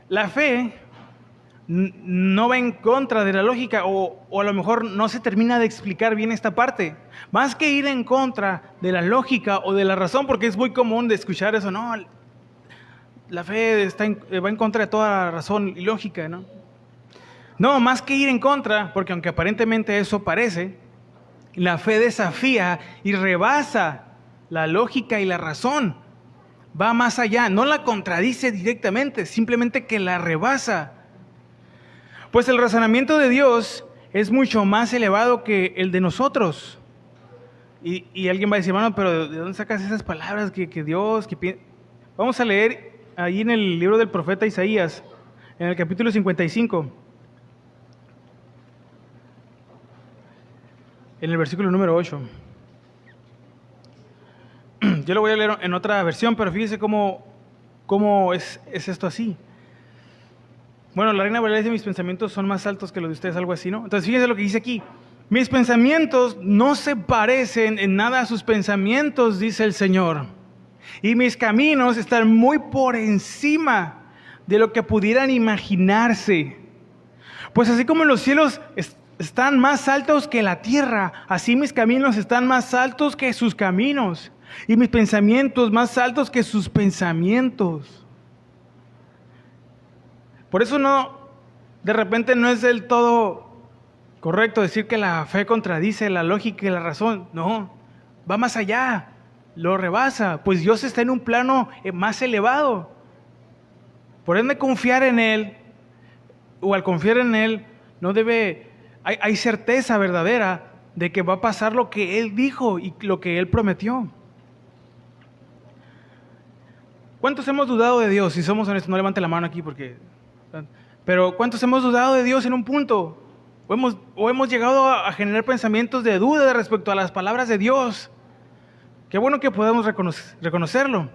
La fe no va en contra de la lógica, o a lo mejor no se termina de explicar bien esta parte. Más que ir en contra de la lógica o de la razón, porque es muy común de escuchar eso, no, la fe va en contra de toda razón y lógica, ¿no? No, más que ir en contra, porque aunque aparentemente eso parece, la fe desafía y rebasa la lógica y la razón. Va más allá, no la contradice directamente, simplemente que la rebasa. Pues el razonamiento de Dios es mucho más elevado que el de nosotros. Y alguien va a decir, hermano, pero ¿de dónde sacas esas palabras que Dios... Vamos a leer ahí en el libro del profeta Isaías, en el capítulo 55, en el versículo número 8. Yo lo voy a leer en otra versión, pero fíjese cómo es esto así. Bueno, la Reina Valera dice, mis pensamientos son más altos que los de ustedes, algo así, ¿no? Entonces fíjense lo que dice aquí. Mis pensamientos no se parecen en nada a sus pensamientos, dice el Señor. Y mis caminos están muy por encima de lo que pudieran imaginarse. Pues así como los cielos están más altos que la tierra, así mis caminos están más altos que sus caminos. Y mis pensamientos más altos que sus pensamientos. Por eso de repente no es del todo correcto decir que la fe contradice la lógica y la razón. No, va más allá, lo rebasa, pues Dios está en un plano más elevado. Por ende, confiar en Él, o al confiar en Él, hay certeza verdadera de que va a pasar lo que Él dijo y lo que Él prometió. ¿Cuántos hemos dudado de Dios? Si somos honestos, no levante la mano aquí pero ¿cuántos hemos dudado de Dios en un punto? O hemos llegado a generar pensamientos de duda respecto a las palabras de Dios. Qué bueno que podamos reconocerlo.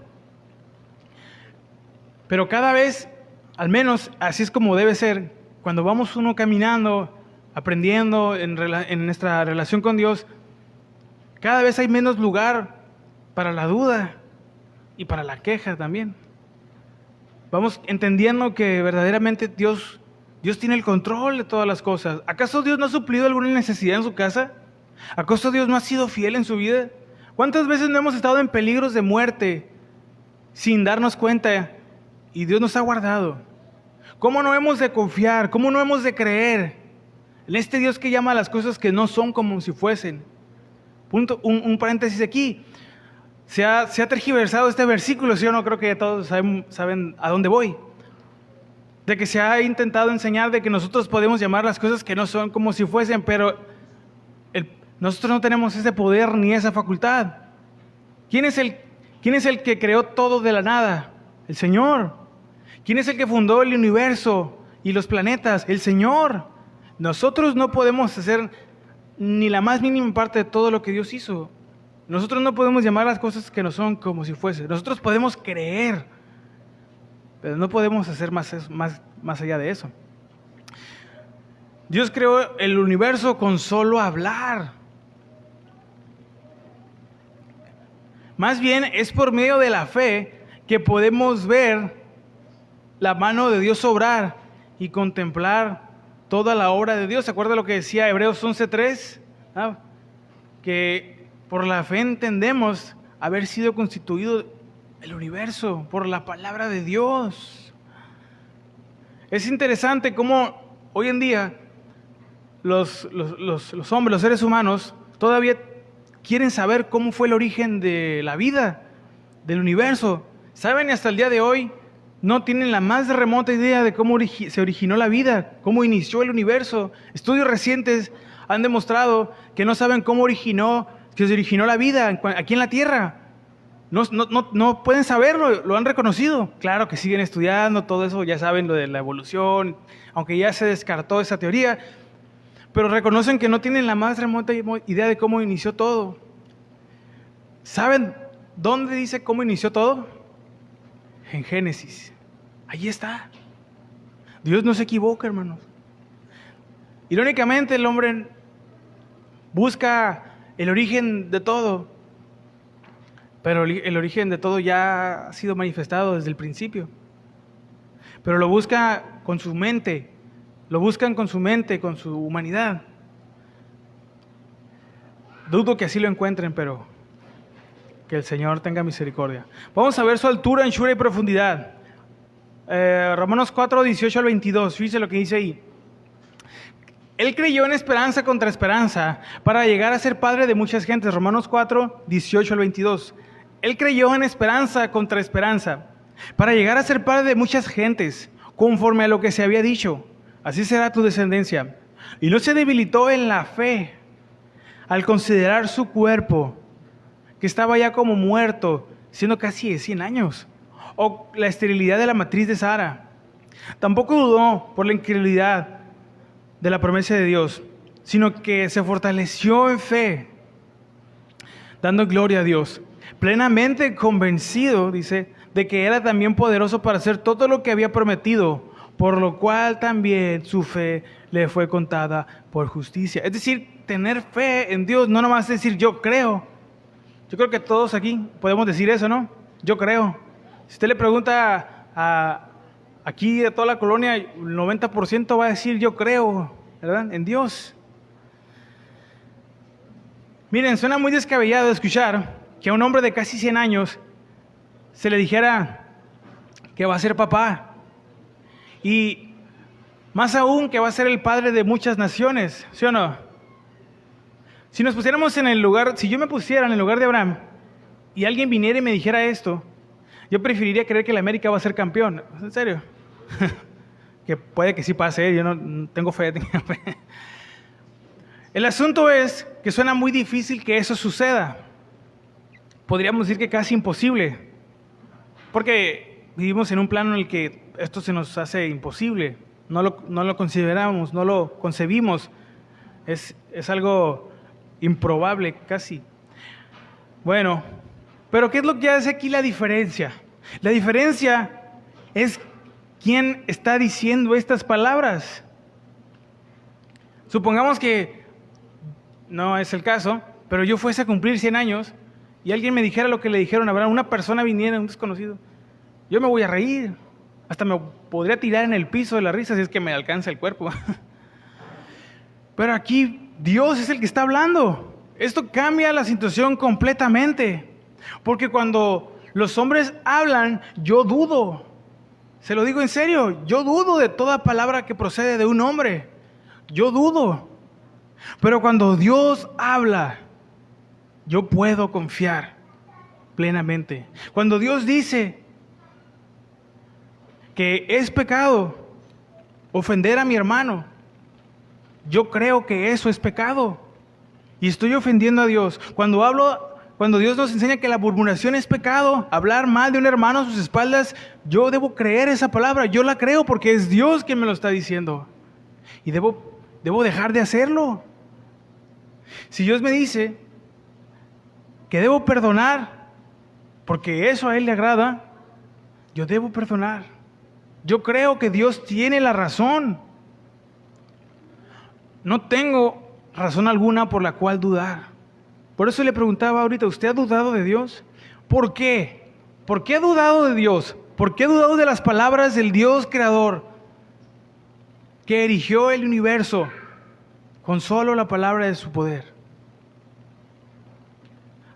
Pero cada vez, al menos así es como debe ser, cuando vamos uno caminando, aprendiendo en nuestra relación con Dios, cada vez hay menos lugar para la duda y para la queja también. Vamos entendiendo que verdaderamente Dios tiene el control de todas las cosas. ¿Acaso Dios no ha suplido alguna necesidad en su casa? ¿Acaso Dios no ha sido fiel en su vida? ¿Cuántas veces no hemos estado en peligros de muerte sin darnos cuenta y Dios nos ha guardado? ¿Cómo no hemos de confiar? ¿Cómo no hemos de creer en este Dios que llama a las cosas que no son como si fuesen? Un paréntesis aquí. Se ha tergiversado este versículo, ¿sí o no? Creo que ya todos saben a dónde voy. De que se ha intentado enseñar de que nosotros podemos llamar las cosas que no son como si fuesen, pero nosotros no tenemos ese poder ni esa facultad. ¿Quién es el que creó todo de la nada? El Señor. ¿Quién es el que fundó el universo y los planetas? El Señor. Nosotros no podemos hacer ni la más mínima parte de todo lo que Dios hizo. Nosotros no podemos llamar las cosas que no son como si fuesen. Nosotros podemos creer, pero no podemos hacer más allá de eso. Dios creó el universo con solo hablar. Más bien es por medio de la fe que podemos ver la mano de Dios obrar y contemplar toda la obra de Dios. ¿Se acuerda lo que decía Hebreos 11:3? Que por la fe entendemos haber sido constituido el universo por la palabra de Dios. Es interesante cómo hoy en día los hombres, los seres humanos, todavía quieren saber cómo fue el origen de la vida, del universo. Saben, y hasta el día de hoy no tienen la más remota idea de cómo se originó la vida, cómo inició el universo. Estudios recientes han demostrado que no saben cómo se originó la vida aquí en la Tierra. No pueden saberlo, lo han reconocido. Claro que siguen estudiando todo eso, ya saben lo de la evolución, aunque ya se descartó esa teoría, pero reconocen que no tienen la más remota idea de cómo inició todo. Saben ¿dónde dice cómo inició todo? En Génesis. Ahí está. Dios no se equivoca, hermanos. Irónicamente, el hombre busca el origen de todo, pero el origen de todo ya ha sido manifestado desde el principio. Pero lo busca con su mente, lo buscan con su mente, con su humanidad. Dudo que así lo encuentren, pero que el Señor tenga misericordia. Vamos a ver su altura, anchura y profundidad. Romanos 4, 18 al 22, fíjense lo que dice ahí. Él creyó en esperanza contra esperanza para llegar a ser padre de muchas gentes. Romanos 4, 18 al 22. Él creyó en esperanza contra esperanza para llegar a ser padre de muchas gentes, conforme a lo que se había dicho. Así será tu descendencia. Y no se debilitó en la fe al considerar su cuerpo, que estaba ya como muerto, siendo casi de 100 años, o la esterilidad de la matriz de Sara. Tampoco dudó por la incredulidad de la promesa de Dios, sino que se fortaleció en fe, dando gloria a Dios, plenamente convencido, dice, de que era también poderoso para hacer todo lo que había prometido, por lo cual también su fe le fue contada por justicia. Es decir, tener fe en Dios, no nomás decir yo creo. Yo creo que todos aquí podemos decir eso, ¿no? Yo creo. Si usted le pregunta aquí a toda la colonia, el 90% va a decir yo creo, ¿verdad? En Dios. Miren, suena muy descabellado escuchar que a un hombre de casi 100 años se le dijera que va a ser papá. Y más aún que va a ser el padre de muchas naciones, ¿sí o no? Si nos pusiéramos en el lugar, si yo me pusiera en el lugar de Abraham y alguien viniera y me dijera esto, yo preferiría creer que la América va a ser campeón. ¿En serio? Que puede que sí pase, yo no tengo fe, El asunto es que suena muy difícil que eso suceda. Podríamos decir que casi imposible, porque vivimos en un plano en el que esto se nos hace imposible. No lo consideramos, no lo concebimos. Es algo improbable casi. Bueno, pero ¿qué es lo que hace aquí la diferencia? La diferencia es quién está diciendo estas palabras. Supongamos que no es el caso, pero yo fuese a cumplir 100 años y alguien me dijera lo que le dijeron a Abraham, una persona viniera, un desconocido, yo me voy a reír, hasta me podría tirar en el piso de la risa si es que me alcanza el cuerpo. Pero aquí Dios es el que está hablando. Esto cambia la situación completamente, porque cuando los hombres hablan, yo dudo. Se lo digo en serio, yo dudo de toda palabra que procede de un hombre. Yo dudo. Pero cuando Dios habla, yo puedo confiar plenamente. Cuando Dios dice que es pecado ofender a mi hermano, yo creo que eso es pecado y estoy ofendiendo a Dios. Cuando Dios nos enseña que la murmuración es pecado, hablar mal de un hermano a sus espaldas, yo debo creer esa palabra, yo la creo porque es Dios quien me lo está diciendo. Y debo dejar de hacerlo. Si Dios me dice que debo perdonar, porque eso a Él le agrada, yo debo perdonar. Yo creo que Dios tiene la razón. No tengo razón alguna por la cual dudar. Por eso le preguntaba ahorita, ¿usted ha dudado de Dios? ¿Por qué? ¿Por qué ha dudado de Dios? ¿Por qué ha dudado de las palabras del Dios creador que erigió el universo con solo la palabra de su poder?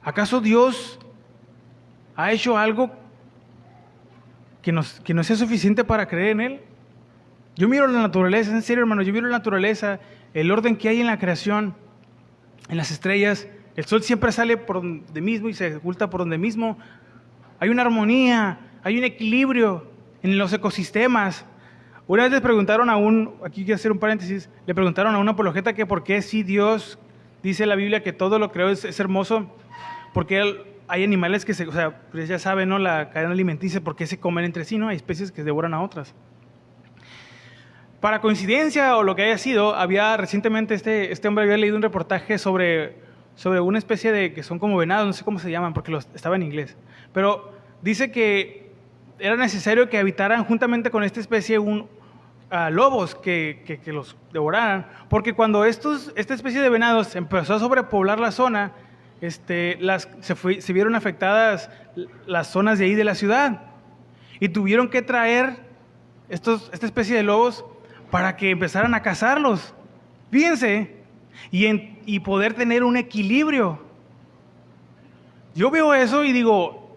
¿Acaso Dios ha hecho algo que no sea suficiente para creer en Él? Yo miro la naturaleza, en serio hermano, yo miro la naturaleza, el orden que hay en la creación, en las estrellas. El sol siempre sale por donde mismo y se oculta por donde mismo. Hay una armonía, hay un equilibrio en los ecosistemas. Una vez les preguntaron aquí quiero hacer un paréntesis, le preguntaron a un apologeta que por qué si Dios dice en la Biblia que todo lo creó es hermoso, porque hay animales que pues ya saben, ¿no? La cadena alimenticia, por qué se comen entre sí, ¿no? Hay especies que devoran a otras. Para coincidencia o lo que haya sido, recientemente este hombre había leído un reportaje sobre sobre una especie de, que son como venados, no sé cómo se llaman, porque estaba en inglés. Pero dice que era necesario que habitaran juntamente con esta especie lobos que los devoraran, porque cuando esta especie de venados empezó a sobrepoblar la zona, se vieron afectadas las zonas de ahí de la ciudad, y tuvieron que traer esta especie de lobos para que empezaran a cazarlos. Fíjense, y poder tener un equilibrio. Yo veo eso y digo,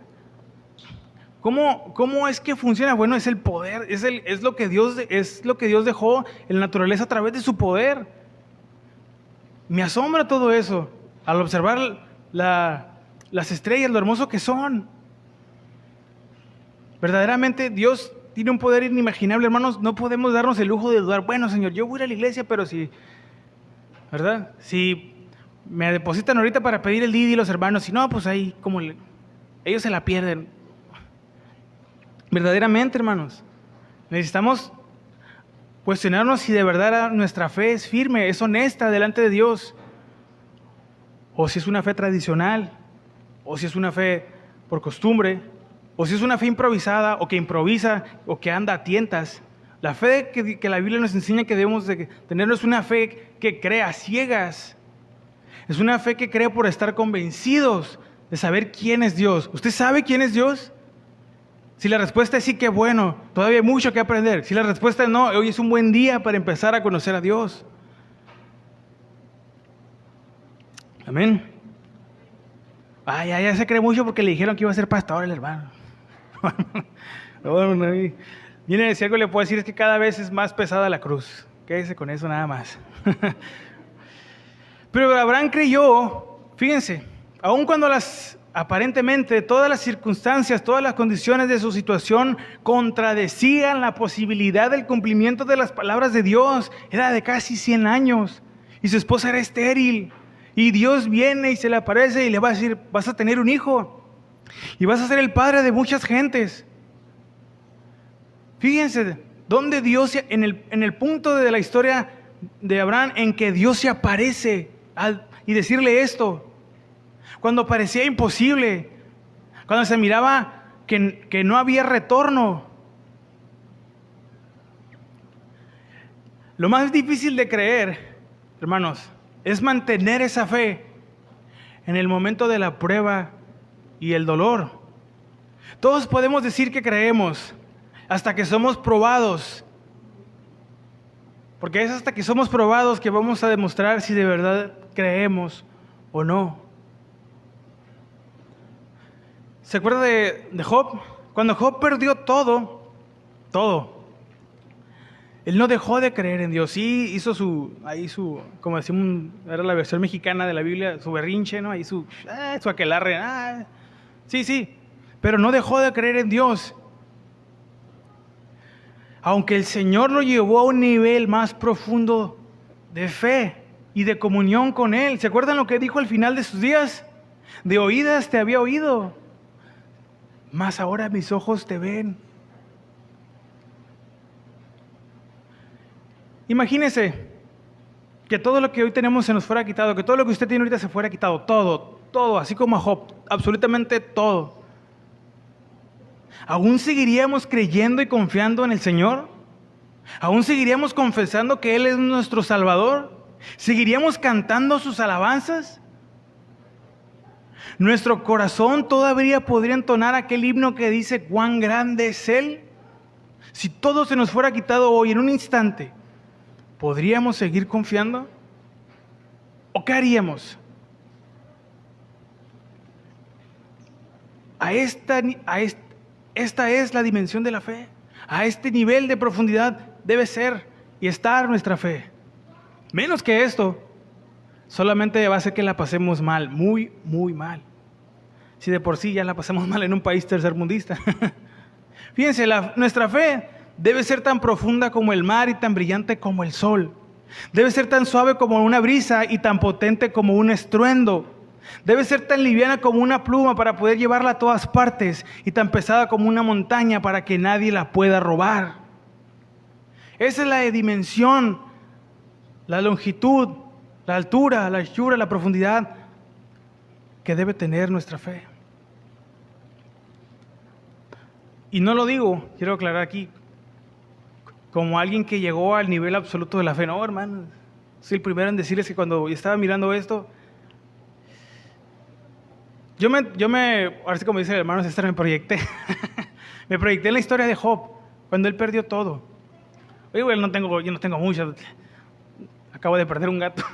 ¿cómo es que funciona? Bueno, es el poder, es lo que Dios dejó en la naturaleza a través de su poder. Me asombra todo eso al observar las estrellas, lo hermoso que son. Verdaderamente Dios tiene un poder inimaginable, hermanos. No podemos darnos el lujo de dudar. Bueno, Señor, yo voy a ir a la iglesia, pero ¿verdad? Si me depositan ahorita para pedir el Didi los hermanos, si no, pues ahí ellos se la pierden. Verdaderamente, hermanos, necesitamos cuestionarnos si de verdad nuestra fe es firme, es honesta delante de Dios, o si es una fe tradicional, o si es una fe por costumbre, o si es una fe improvisada, o que improvisa, o que anda a tientas. La fe que la Biblia nos enseña que debemos de tener no es una fe que cree a ciegas. Es una fe que cree por estar convencidos de saber quién es Dios. ¿Usted sabe quién es Dios? Si la respuesta es sí, qué bueno, todavía hay mucho que aprender. Si la respuesta es no, hoy es un buen día para empezar a conocer a Dios. Amén. Ya se cree mucho porque le dijeron que iba a ser pastor el hermano. Viene, si algo le puedo decir es que cada vez es más pesada la cruz. Quédese con eso nada más. Pero Abraham creyó, fíjense, aun cuando aparentemente todas las circunstancias, todas las condiciones de su situación contradecían la posibilidad del cumplimiento de las palabras de Dios. Era de casi 100 años y su esposa era estéril. Y Dios viene y se le aparece y le va a decir, vas a tener un hijo y vas a ser el padre de muchas gentes. Fíjense, donde Dios, en el punto de la historia de Abraham en que Dios se aparece y decirle esto, cuando parecía imposible, cuando se miraba que no había retorno. Lo más difícil de creer, hermanos, es mantener esa fe en el momento de la prueba y el dolor. Todos podemos decir que creemos hasta que somos probados, porque es hasta que somos probados que vamos a demostrar si de verdad creemos o no. ¿Se acuerda de Job? Cuando Job perdió todo, él no dejó de creer en Dios. Sí hizo como decimos, era la versión mexicana de la Biblia, su berrinche, ¿no? Ahí su aquelarre. Sí, pero no dejó de creer en Dios. Aunque el Señor lo llevó a un nivel más profundo de fe y de comunión con Él. ¿Se acuerdan lo que dijo al final de sus días? De oídas te había oído, mas ahora mis ojos te ven. Imagínese que todo lo que hoy tenemos se nos fuera quitado, que todo lo que usted tiene ahorita se fuera quitado, todo, así como a Job, absolutamente todo. ¿Aún seguiríamos creyendo y confiando en el Señor? ¿Aún seguiríamos confesando que Él es nuestro Salvador? ¿Seguiríamos cantando sus alabanzas? ¿Nuestro corazón todavía podría entonar aquel himno que dice cuán grande es Él? Si todo se nos fuera quitado hoy en un instante, ¿podríamos seguir confiando? ¿O qué haríamos? Esta es la dimensión de la fe. A este nivel de profundidad debe ser y estar nuestra fe. Menos que esto, solamente va a hacer que la pasemos mal, muy, muy mal. Si de por sí ya la pasamos mal en un país tercermundista. Fíjense, nuestra fe debe ser tan profunda como el mar y tan brillante como el sol. Debe ser tan suave como una brisa y tan potente como un estruendo. Debe ser tan liviana como una pluma para poder llevarla a todas partes y tan pesada como una montaña para que nadie la pueda robar. Esa es la dimensión, la longitud, la altura, la anchura, la profundidad que debe tener nuestra fe. Y no lo digo, quiero aclarar aquí, como alguien que llegó al nivel absoluto de la fe. No, hermano, soy el primero en decirles que cuando estaba mirando esto, ahora sí como dice el hermano César, me proyecté. Me proyecté en la historia de Job, cuando él perdió todo. Oye, güey, yo no tengo mucho. Acabo de perder un gato.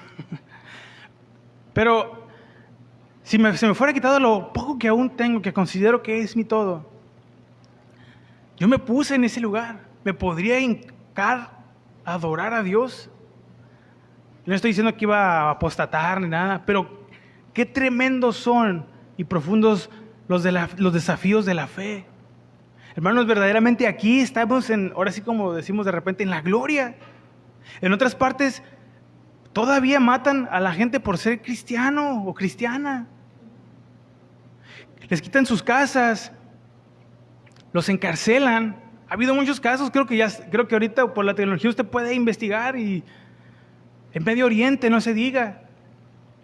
Pero si se me fuera quitado lo poco que aún tengo, que considero que es mi todo, yo me puse en ese lugar. Me podría hincar a adorar a Dios. No estoy diciendo que iba a apostatar ni nada, pero qué tremendos son y profundos los desafíos de la fe. Hermanos, verdaderamente aquí estamos ahora sí como decimos de repente, en la gloria. En otras partes todavía matan a la gente por ser cristiano o cristiana. Les quitan sus casas, los encarcelan. Ha habido muchos casos, creo que ahorita por la tecnología usted puede investigar, y en Medio Oriente no se diga.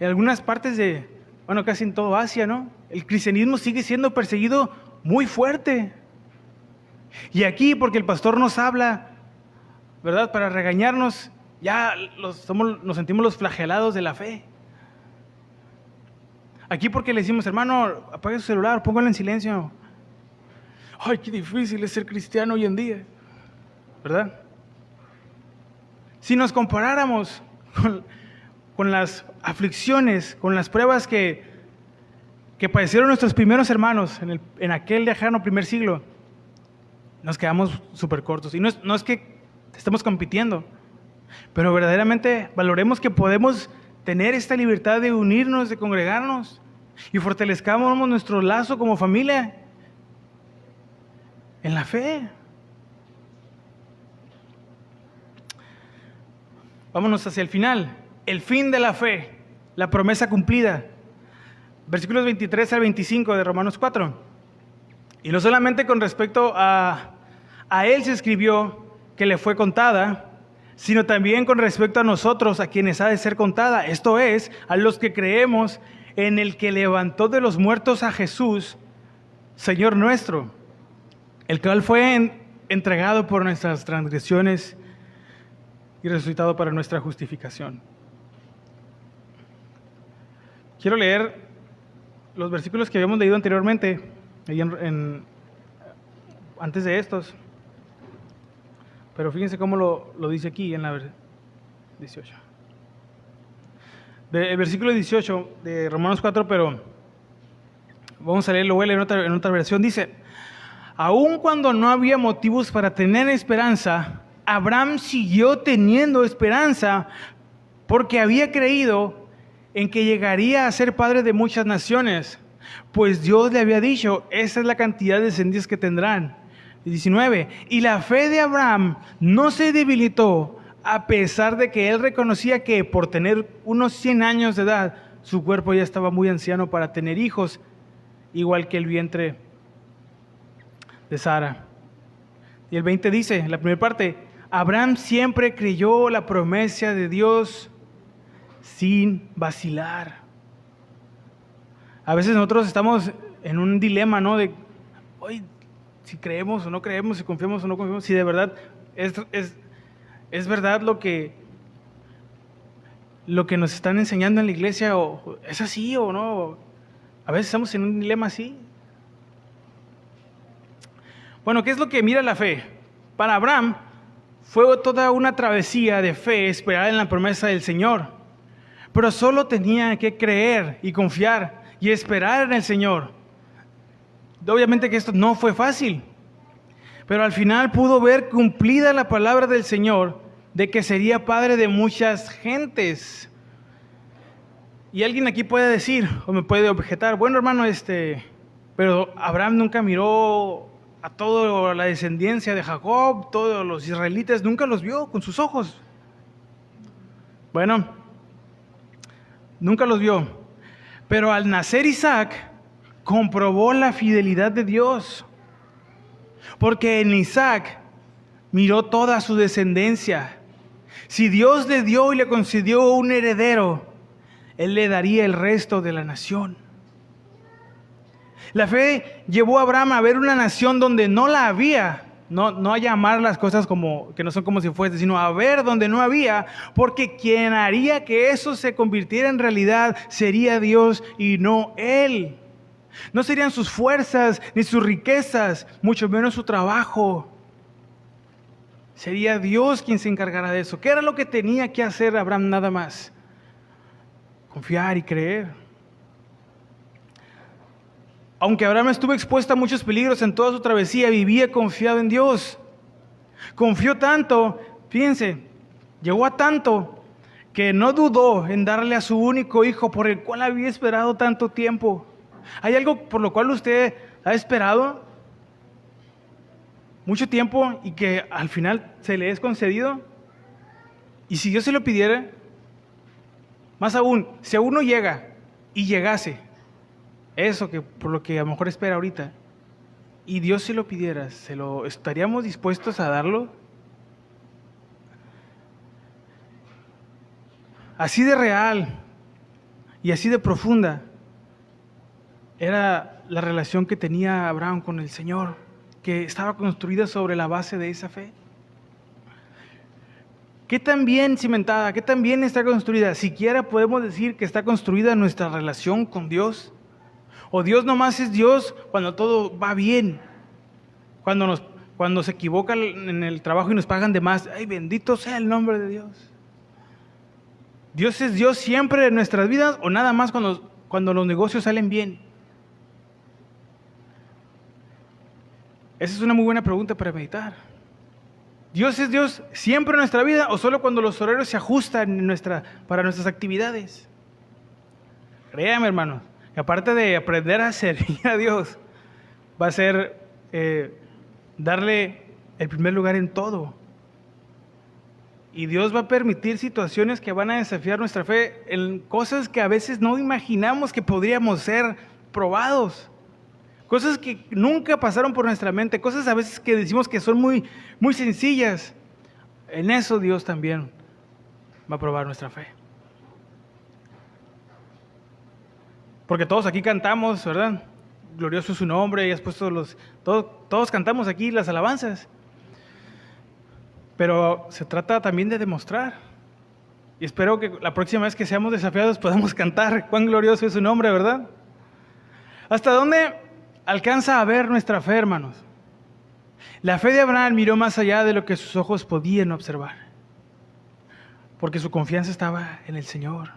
En algunas partes casi en todo Asia, ¿no? El cristianismo sigue siendo perseguido muy fuerte. Y aquí, porque el pastor nos habla, ¿verdad? Para regañarnos, ya nos sentimos los flagelados de la fe. Aquí porque le decimos, hermano, apague su celular, póngalo en silencio. Ay, qué difícil es ser cristiano hoy en día, ¿verdad? Si nos comparáramos con las aflicciones, con las pruebas que padecieron nuestros primeros hermanos en aquel lejano primer siglo, nos quedamos súper cortos. Y no es que estemos compitiendo, pero verdaderamente valoremos que podemos tener esta libertad de unirnos, de congregarnos, y fortalezcamos nuestro lazo como familia en la fe. Vámonos hacia el final. El fin de la fe, la promesa cumplida. Versículos 23 al 25 de Romanos 4. Y no solamente con respecto a él se escribió que le fue contada, sino también con respecto a nosotros, a quienes ha de ser contada. Esto es, a los que creemos en el que levantó de los muertos a Jesús, Señor nuestro, el cual fue entregado por nuestras transgresiones y resucitado para nuestra justificación. Quiero leer los versículos que habíamos leído anteriormente, antes de estos. Pero fíjense cómo lo dice aquí en la 18. El versículo 18 de Romanos 4, pero vamos a leerlo, voy a leer en otra versión. Dice: aun cuando no había motivos para tener esperanza, Abraham siguió teniendo esperanza porque había creído en que llegaría a ser padre de muchas naciones, pues Dios le había dicho, esa es la cantidad de descendientes que tendrán. 19. Y la fe de Abraham no se debilitó, a pesar de que él reconocía que por tener unos 100 años de edad, su cuerpo ya estaba muy anciano para tener hijos, igual que el vientre de Sara. Y el 20 dice, la primera parte: Abraham siempre creyó la promesa de Dios sin vacilar. A veces nosotros estamos en un dilema, ¿no? De, hoy, si creemos o no creemos, si confiamos o no confiamos, si de verdad es verdad lo que nos están enseñando en la iglesia, o es así o no. A veces estamos en un dilema así. Bueno, ¿qué es lo que mira la fe? Para Abraham fue toda una travesía de fe esperar en la promesa del Señor, pero solo tenía que creer y confiar y esperar en el Señor. Obviamente que esto no fue fácil, pero al final pudo ver cumplida la palabra del Señor de que sería padre de muchas gentes. Y alguien aquí puede decir, o me puede objetar, bueno hermano, pero Abraham nunca miró a toda la descendencia de Jacob, todos los israelitas, nunca los vio con sus ojos. Bueno, nunca los vio, pero al nacer Isaac, comprobó la fidelidad de Dios, porque en Isaac miró toda su descendencia. Si Dios le dio y le concedió un heredero, Él le daría el resto de la nación. La fe llevó a Abraham a ver una nación donde no la había. No a llamar las cosas como que no son como si fuese, sino a ver donde no había, porque quien haría que eso se convirtiera en realidad sería Dios y no él. No serían sus fuerzas ni sus riquezas, mucho menos su trabajo. Sería Dios quien se encargara de eso. ¿Qué era lo que tenía que hacer Abraham nada más? Confiar y creer. Aunque Abraham estuvo expuesto a muchos peligros en toda su travesía, vivía confiado en Dios. Confió tanto, fíjense, llegó a tanto que no dudó en darle a su único hijo por el cual había esperado tanto tiempo. ¿Hay algo por lo cual usted ha esperado mucho tiempo y que al final se le es concedido? Y si Dios se lo pidiera, más aún, si aún no llega y llegase, eso que por lo que a lo mejor espera ahorita, y Dios se lo pidiera, ¿estaríamos dispuestos a darlo? Así de real y así de profunda era la relación que tenía Abraham con el Señor, que estaba construida sobre la base de esa fe. ¿Qué tan bien cimentada, qué tan bien está construida? Siquiera podemos decir que está construida nuestra relación con Dios. O Dios nomás es Dios cuando todo va bien. Cuando se equivoca en el trabajo y nos pagan de más. ¡Ay, bendito sea el nombre de Dios! ¿Dios es Dios siempre en nuestras vidas o nada más cuando los negocios salen bien? Esa es una muy buena pregunta para meditar. ¿Dios es Dios siempre en nuestra vida o solo cuando los horarios se ajustan para nuestras actividades? Créame, hermanos. Aparte de aprender a servir a Dios, va a ser darle el primer lugar en todo. Y Dios va a permitir situaciones que van a desafiar nuestra fe en cosas que a veces no imaginamos que podríamos ser probados. Cosas que nunca pasaron por nuestra mente, cosas a veces que decimos que son muy, muy sencillas. En eso Dios también va a probar nuestra fe. Porque todos aquí cantamos, ¿verdad? Glorioso es su nombre, y has puesto todos cantamos aquí las alabanzas. Pero se trata también de demostrar. Y espero que la próxima vez que seamos desafiados podamos cantar cuán glorioso es su nombre, ¿verdad? ¿Hasta dónde alcanza a ver nuestra fe, hermanos? La fe de Abraham miró más allá de lo que sus ojos podían observar. Porque su confianza estaba en el Señor.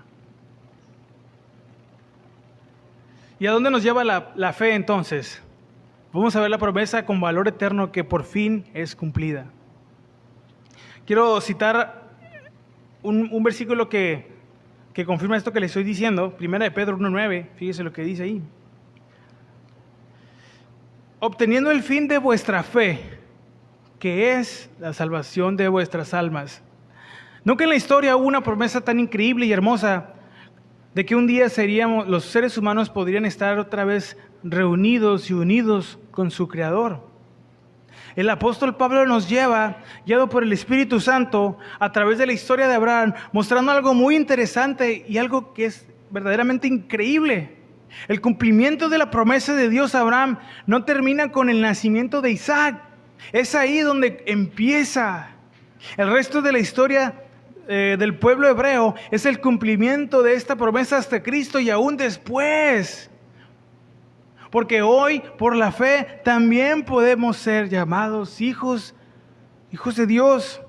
¿Y a dónde nos lleva la fe entonces? Vamos a ver la promesa con valor eterno que por fin es cumplida. Quiero citar un versículo que confirma esto que les estoy diciendo. 1 de Pedro 1:9, fíjese lo que dice ahí. Obteniendo el fin de vuestra fe, que es la salvación de vuestras almas. Nunca en la historia hubo una promesa tan increíble y hermosa de que un día los seres humanos podrían estar otra vez reunidos y unidos con su Creador. El apóstol Pablo nos lleva, guiado por el Espíritu Santo, a través de la historia de Abraham, mostrando algo muy interesante y algo que es verdaderamente increíble. El cumplimiento de la promesa de Dios a Abraham no termina con el nacimiento de Isaac. Es ahí donde empieza. El resto de la historia del pueblo hebreo es el cumplimiento de esta promesa hasta Cristo y aún después. Porque hoy, por la fe, también podemos ser llamados hijos de Dios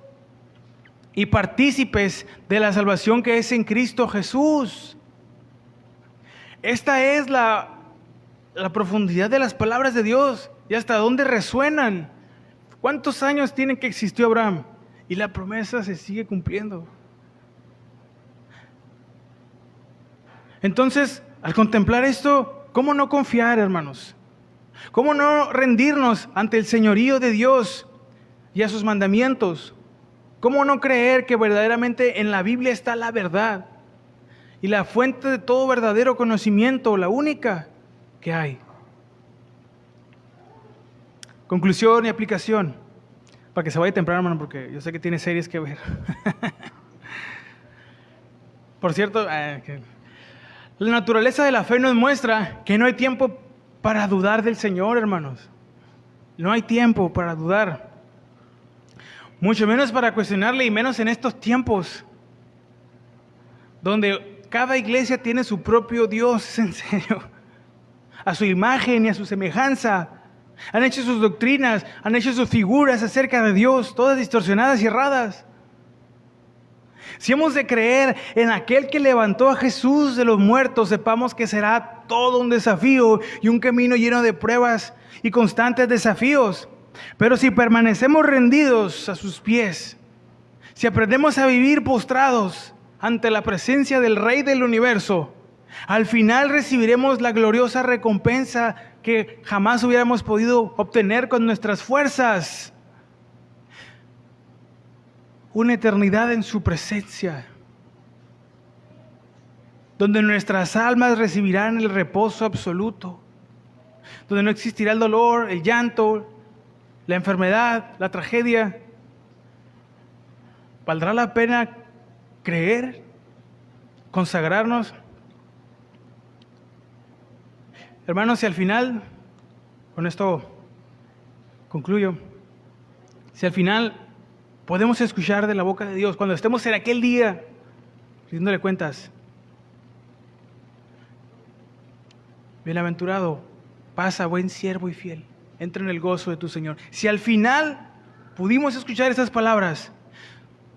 y partícipes de la salvación que es en Cristo Jesús. Esta es la profundidad de las palabras de Dios y hasta dónde resuenan. ¿Cuántos años tienen que existió Abraham? Y la promesa se sigue cumpliendo. Entonces, al contemplar esto, ¿cómo no confiar, hermanos? ¿Cómo no rendirnos ante el señorío de Dios y a sus mandamientos? ¿Cómo no creer que verdaderamente en la Biblia está la verdad y la fuente de todo verdadero conocimiento, la única que hay? Conclusión y aplicación. Para que se vaya temprano, hermano, porque yo sé que tiene series que ver. Por cierto, la naturaleza de la fe nos muestra que no hay tiempo para dudar del Señor, hermanos. No hay tiempo para dudar. Mucho menos para cuestionarle, y menos en estos tiempos donde cada iglesia tiene su propio Dios, es en serio, a su imagen y a su semejanza. Han hecho sus doctrinas, han hecho sus figuras acerca de Dios, todas distorsionadas y erradas. Si hemos de creer en aquel que levantó a Jesús de los muertos, sepamos que será todo un desafío y un camino lleno de pruebas y constantes desafíos. Pero si permanecemos rendidos a sus pies, si aprendemos a vivir postrados ante la presencia del Rey del universo, al final recibiremos la gloriosa recompensa que jamás hubiéramos podido obtener con nuestras fuerzas. Una eternidad en su presencia, donde nuestras almas recibirán el reposo absoluto, donde no existirá el dolor, el llanto, la enfermedad, la tragedia. ¿Valdrá la pena creer, consagrarnos? Hermanos, si al final, con esto concluyo, si al final podemos escuchar de la boca de Dios, cuando estemos en aquel día, rindiéndole cuentas: bienaventurado, pasa, buen siervo y fiel, entra en el gozo de tu Señor. Si al final pudimos escuchar esas palabras,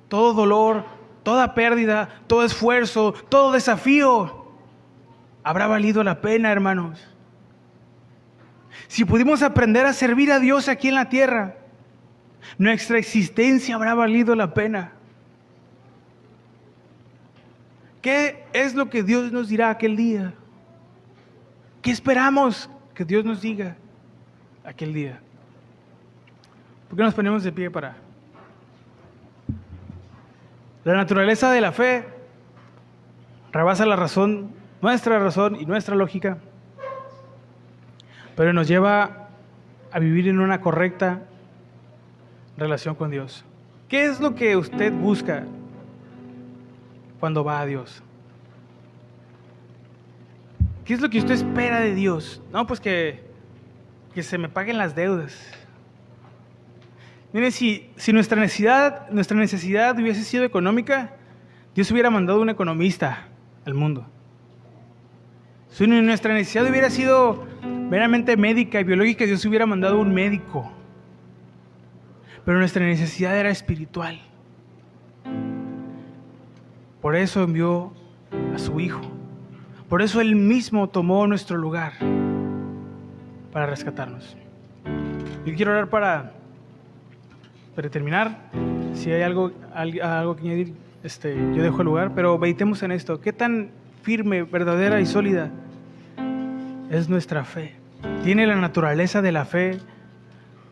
todo dolor, toda pérdida, todo esfuerzo, todo desafío, habrá valido la pena, hermanos. Si pudimos aprender a servir a Dios aquí en la tierra, nuestra existencia habrá valido la pena. ¿Qué es lo que Dios nos dirá aquel día? ¿Qué esperamos que Dios nos diga aquel día? ¿Por qué nos ponemos de pie para? La naturaleza de la fe rebasa la razón, nuestra razón y nuestra lógica, pero nos lleva a vivir en una correcta relación con Dios. ¿Qué es lo que usted busca cuando va a Dios? ¿Qué es lo que usted espera de Dios? No, pues que se me paguen las deudas. Mire, si nuestra necesidad hubiese sido económica, Dios hubiera mandado un economista al mundo. Si nuestra necesidad hubiera sido meramente médica y biológica, Dios hubiera mandado un médico. Pero nuestra necesidad era espiritual. Por eso envió a su Hijo. Por eso Él mismo tomó nuestro lugar para rescatarnos. Yo quiero orar para terminar. Si hay algo que añadir, yo dejo el lugar, pero meditemos en esto. ¿Qué tan firme, verdadera y sólida es nuestra fe? ¿Tiene la naturaleza de la fe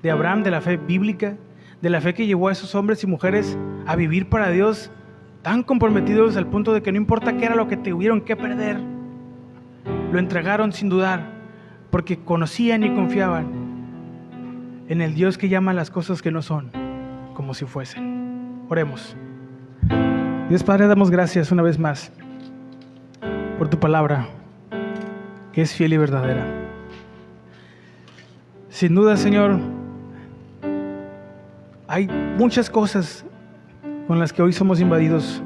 de Abraham, de la fe bíblica, de la fe que llevó a esos hombres y mujeres a vivir para Dios, tan comprometidos al punto de que no importa qué era lo que tuvieron que perder, lo entregaron sin dudar, porque conocían y confiaban en el Dios que llama las cosas que no son como si fuesen? Oremos. Dios Padre, damos gracias una vez más por tu palabra, que es fiel y verdadera. Sin duda, Señor, hay muchas cosas con las que hoy somos invadidos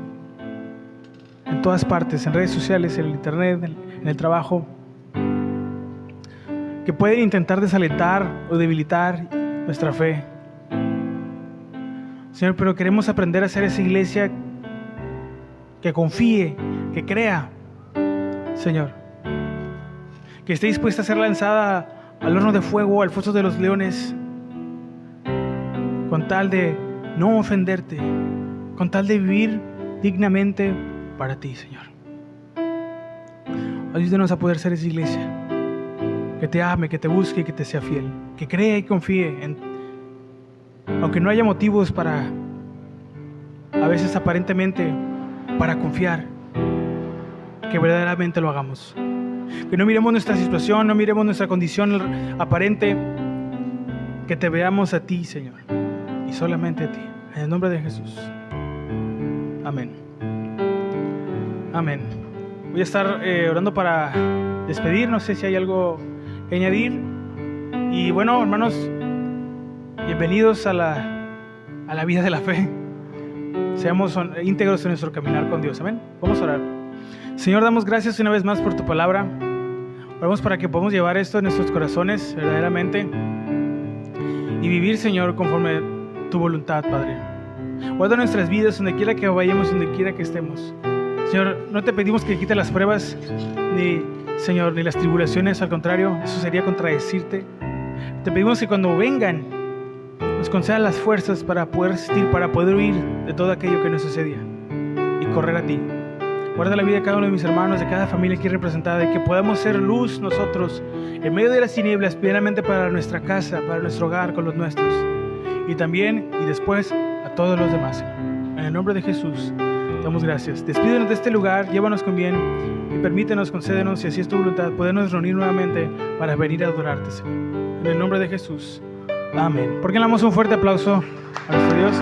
en todas partes, en redes sociales, en el internet, en el trabajo, que pueden intentar desalentar o debilitar nuestra fe. Señor, pero queremos aprender a ser esa iglesia que confíe, que crea, Señor, que esté dispuesta a ser lanzada al horno de fuego, al foso de los leones, con tal de no ofenderte, con tal de vivir dignamente para ti, Señor. Ayúdanos a poder ser esa iglesia que te ame, que te busque y que te sea fiel, que crea y confíe, aunque no haya motivos para, a veces aparentemente, para confiar, que verdaderamente lo hagamos. Que no miremos nuestra situación, no miremos nuestra condición aparente, que te veamos a ti, Señor, y solamente a ti. En el nombre de Jesús. Amén. Amén. Voy a estar orando para despedir. No sé si hay algo que añadir. Y bueno, hermanos, bienvenidos a la vida de la fe. Seamos íntegros en nuestro caminar con Dios. Amén. Vamos a orar. Señor, damos gracias una vez más por tu palabra. Oramos para que podamos llevar esto en nuestros corazones verdaderamente y vivir, Señor, conforme tu voluntad, Padre. Guarda nuestras vidas donde quiera que vayamos, donde quiera que estemos. Señor, no te pedimos que quites las pruebas, Señor, ni las tribulaciones. Al contrario, eso sería contradecirte. Te pedimos que cuando vengan nos concedan las fuerzas para poder resistir, para poder huir de todo aquello que nos sucedía y correr a ti. Guarda la vida de cada uno de mis hermanos, de cada familia aquí representada, y que podamos ser luz nosotros en medio de las tinieblas, primeramente para nuestra casa, para nuestro hogar, con los nuestros, y también y después a todos los demás. En el nombre de Jesús te damos gracias. Despídenos de este lugar, llévanos con bien y permítenos, concédenos, si así es tu voluntad, podernos reunir nuevamente para venir a adorarte, Señor. En el nombre de Jesús. Amén. ¿Por qué le damos un fuerte aplauso a nuestro Dios?